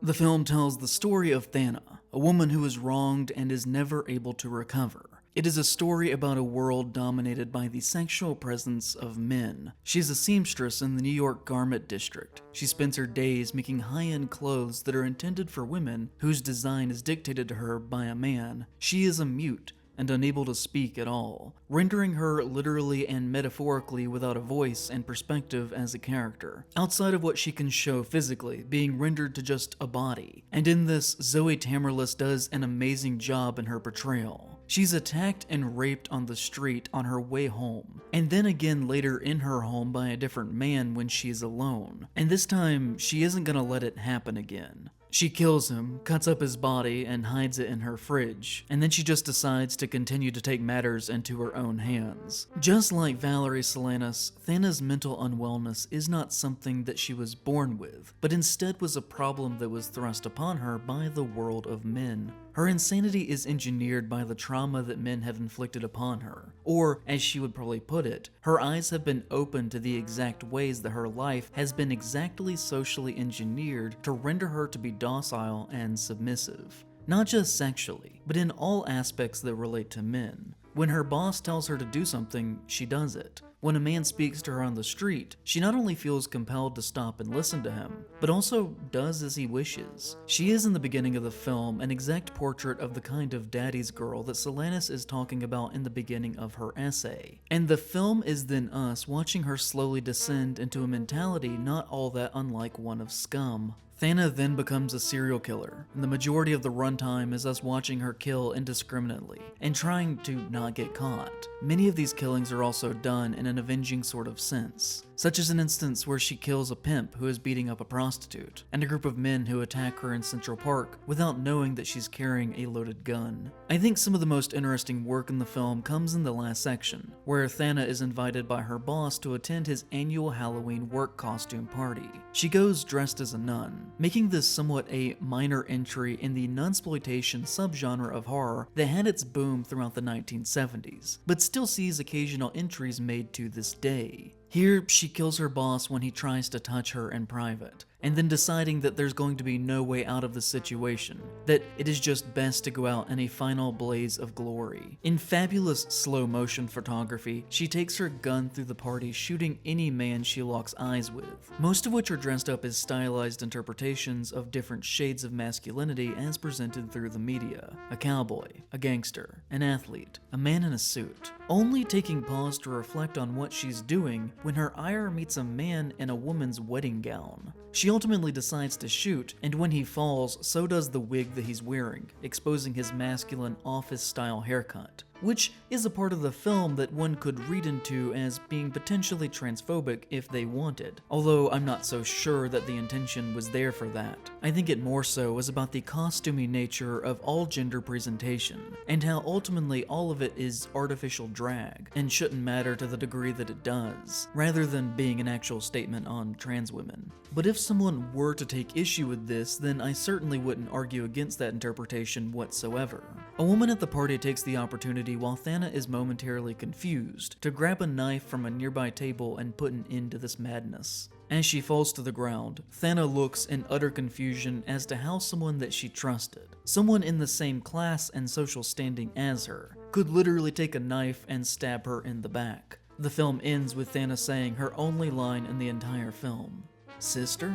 The film tells the story of Thana, a woman who is wronged and is never able to recover. It is a story about a world dominated by the sexual presence of men. She's a seamstress in the New York garment district. She spends her days making high-end clothes that are intended for women whose design is dictated to her by a man. She is a mute and unable to speak at all, rendering her literally and metaphorically without a voice and perspective as a character, outside of what she can show physically, being rendered to just a body. And in this, Zoe Tamerlis does an amazing job in her portrayal. She's attacked and raped on the street on her way home, and then again later in her home by a different man when she's alone. And this time, she isn't gonna let it happen again. She kills him, cuts up his body, and hides it in her fridge, and then she just decides to continue to take matters into her own hands. Just like Valerie Solanas, Thana's mental unwellness is not something that she was born with, but instead was a problem that was thrust upon her by the world of men. Her insanity is engineered by the trauma that men have inflicted upon her, or, as she would probably put it, her eyes have been opened to the exact ways that her life has been exactly socially engineered to render her to be docile and submissive. Not just sexually, but in all aspects that relate to men. When her boss tells her to do something, she does it. When a man speaks to her on the street, she not only feels compelled to stop and listen to him, but also does as he wishes. She is in the beginning of the film an exact portrait of the kind of daddy's girl that Solanas is talking about in the beginning of her essay. And the film is then us watching her slowly descend into a mentality not all that unlike one of Scum. Thana then becomes a serial killer, and the majority of the runtime is us watching her kill indiscriminately, and trying to not get caught. Many of these killings are also done in an avenging sort of sense, such as an instance where she kills a pimp who is beating up a prostitute, and a group of men who attack her in Central Park without knowing that she's carrying a loaded gun. I think some of the most interesting work in the film comes in the last section, where Thana is invited by her boss to attend his annual Halloween work costume party. She goes dressed as a nun, making this somewhat a minor entry in the nunsploitation subgenre of horror that had its boom throughout the 1970s, but still sees occasional entries made to this day. Here, she kills her boss when he tries to touch her in private, and then deciding that there's going to be no way out of the situation, that it is just best to go out in a final blaze of glory. In fabulous slow-motion photography, she takes her gun through the party, shooting any man she locks eyes with, most of which are dressed up as stylized interpretations of different shades of masculinity as presented through the media. A cowboy, a gangster, an athlete, a man in a suit, only taking pause to reflect on what she's doing when her ire meets a man in a woman's wedding gown. She ultimately decides to shoot, and when he falls, so does the wig that he's wearing, exposing his masculine office-style haircut, which is a part of the film that one could read into as being potentially transphobic if they wanted, although I'm not so sure that the intention was there for that. I think it more so was about the costumey nature of all gender presentation, and how ultimately all of it is artificial drag, and shouldn't matter to the degree that it does, rather than being an actual statement on trans women. But if someone were to take issue with this, then I certainly wouldn't argue against that interpretation whatsoever. A woman at the party takes the opportunity while Thana is momentarily confused to grab a knife from a nearby table and put an end to this madness. As she falls to the ground, Thana looks in utter confusion as to how someone that she trusted, someone in the same class and social standing as her, could literally take a knife and stab her in the back. The film ends with Thana saying her only line in the entire film, "Sister?"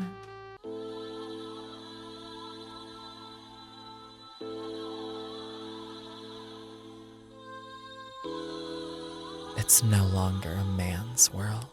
It's no longer a man's world.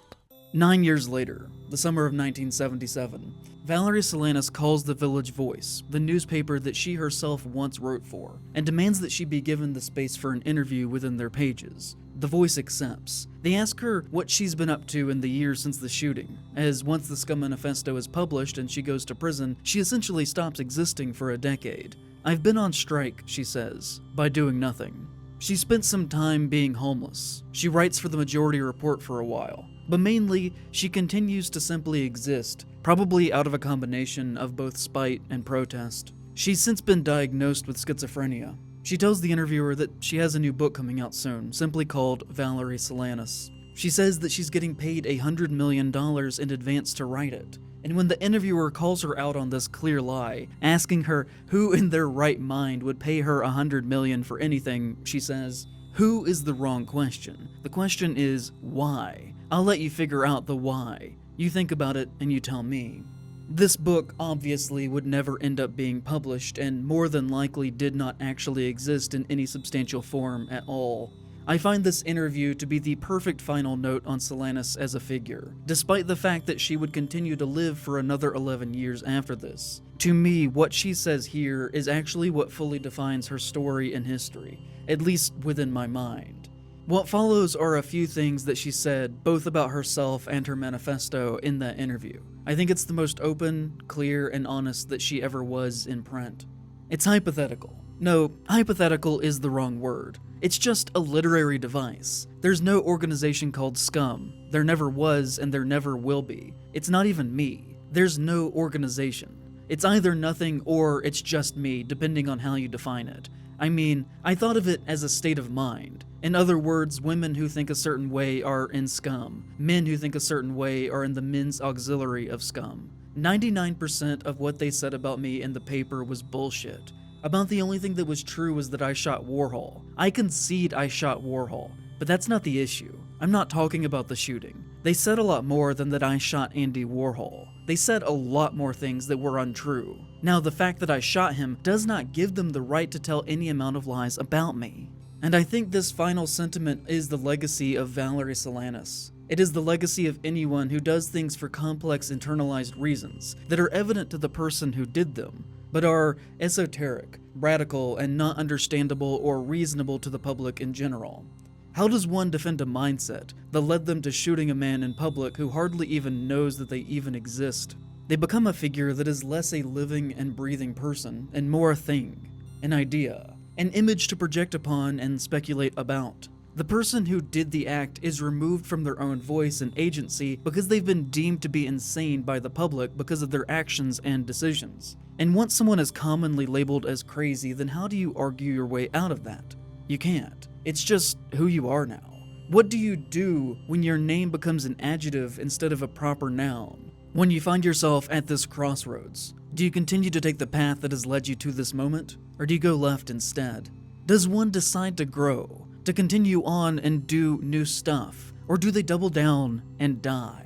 9 years later, the summer of 1977, Valerie Solanas calls the Village Voice, the newspaper that she herself once wrote for, and demands that she be given the space for an interview within their pages. The Voice accepts. They ask her what she's been up to in the years since the shooting, as once the Scum Manifesto is published and she goes to prison, she essentially stops existing for a decade. "I've been on strike," she says, by doing nothing. She spent some time being homeless. She writes for the Majority Report for a while, but mainly, she continues to simply exist, probably out of a combination of both spite and protest. She's since been diagnosed with schizophrenia. She tells the interviewer that she has a new book coming out soon, simply called Valerie Solanas. She says that she's getting paid $100 million in advance to write it. And when the interviewer calls her out on this clear lie, asking her who in their right mind would pay her $100 million for anything, she says, "Who is the wrong question. The question is why. I'll let you figure out the why. You think about it and you tell me." This book obviously would never end up being published and more than likely did not actually exist in any substantial form at all. I find this interview to be the perfect final note on Solanas as a figure, despite the fact that she would continue to live for another 11 years after this. To me, what she says here is actually what fully defines her story and history, at least within my mind. What follows are a few things that she said, both about herself and her manifesto, in that interview. I think it's the most open, clear, and honest that she ever was in print. It's hypothetical. No, hypothetical is the wrong word. It's just a literary device. There's no organization called Scum. There never was, and there never will be. It's not even me. There's no organization. It's either nothing or it's just me, depending on how you define it. I mean, I thought of it as a state of mind. In other words, women who think a certain way are in Scum. Men who think a certain way are in the men's auxiliary of Scum. 99% of what they said about me in the paper was bullshit. About the only thing that was true was that I shot Warhol. I concede I shot Warhol, but that's not the issue. I'm not talking about the shooting. They said a lot more than that I shot Andy Warhol. They said a lot more things that were untrue. Now, the fact that I shot him does not give them the right to tell any amount of lies about me. And I think this final sentiment is the legacy of Valerie Solanas. It is the legacy of anyone who does things for complex internalized reasons that are evident to the person who did them, but are esoteric, radical, and not understandable or reasonable to the public in general. How does one defend a mindset that led them to shooting a man in public who hardly even knows that they even exist? They become a figure that is less a living and breathing person and more a thing, an idea, an image to project upon and speculate about. The person who did the act is removed from their own voice and agency because they've been deemed to be insane by the public because of their actions and decisions. And once someone is commonly labeled as crazy, then how do you argue your way out of that? You can't. It's just who you are now. What do you do when your name becomes an adjective instead of a proper noun? When you find yourself at this crossroads, do you continue to take the path that has led you to this moment, or do you go left instead? Does one decide to grow, to continue on and do new stuff, or do they double down and die?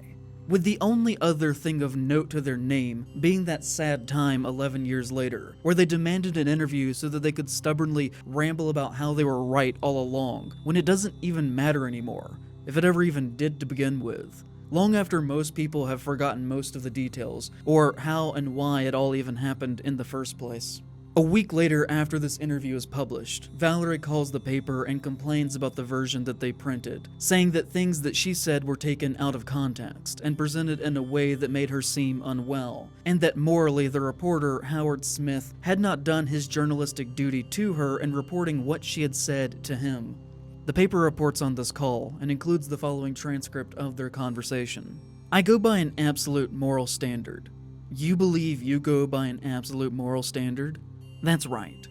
With the only other thing of note to their name being that sad time 11 years later, where they demanded an interview so that they could stubbornly ramble about how they were right all along, when it doesn't even matter anymore, if it ever even did to begin with. Long after most people have forgotten most of the details, or how and why it all even happened in the first place. A week later, after this interview is published, Valerie calls the paper and complains about the version that they printed, saying that things that she said were taken out of context and presented in a way that made her seem unwell, and that morally the reporter, Howard Smith, had not done his journalistic duty to her in reporting what she had said to him. The paper reports on this call and includes the following transcript of their conversation. "I go by an absolute moral standard. You believe you go by an absolute moral standard? That's right.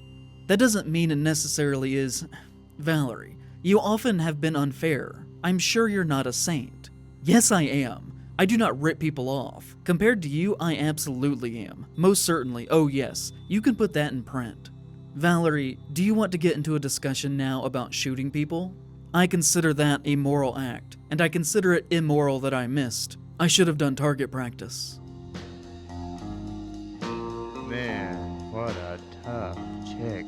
That doesn't mean it necessarily is. Valerie, you often have been unfair. I'm sure you're not a saint." "Yes, I am. I do not rip people off. Compared to you, I absolutely am. Most certainly. Oh yes, you can put that in print." "Valerie, do you want to get into a discussion now about shooting people?" "I consider that a moral act, and I consider it immoral that I missed. I should have done target practice." Man, what a tough chick.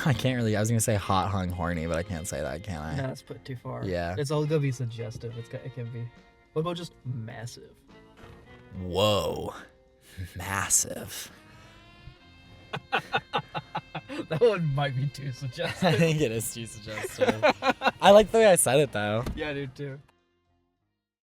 I can't really. I was gonna say hot, hung, horny, but I can't say that, can I? No, that's put too far. Yeah. It's all gonna be suggestive. It can be. What about just massive? Whoa. Massive. That one might be too suggestive. I think it is too suggestive. I like the way I said it, though. Yeah, I do too.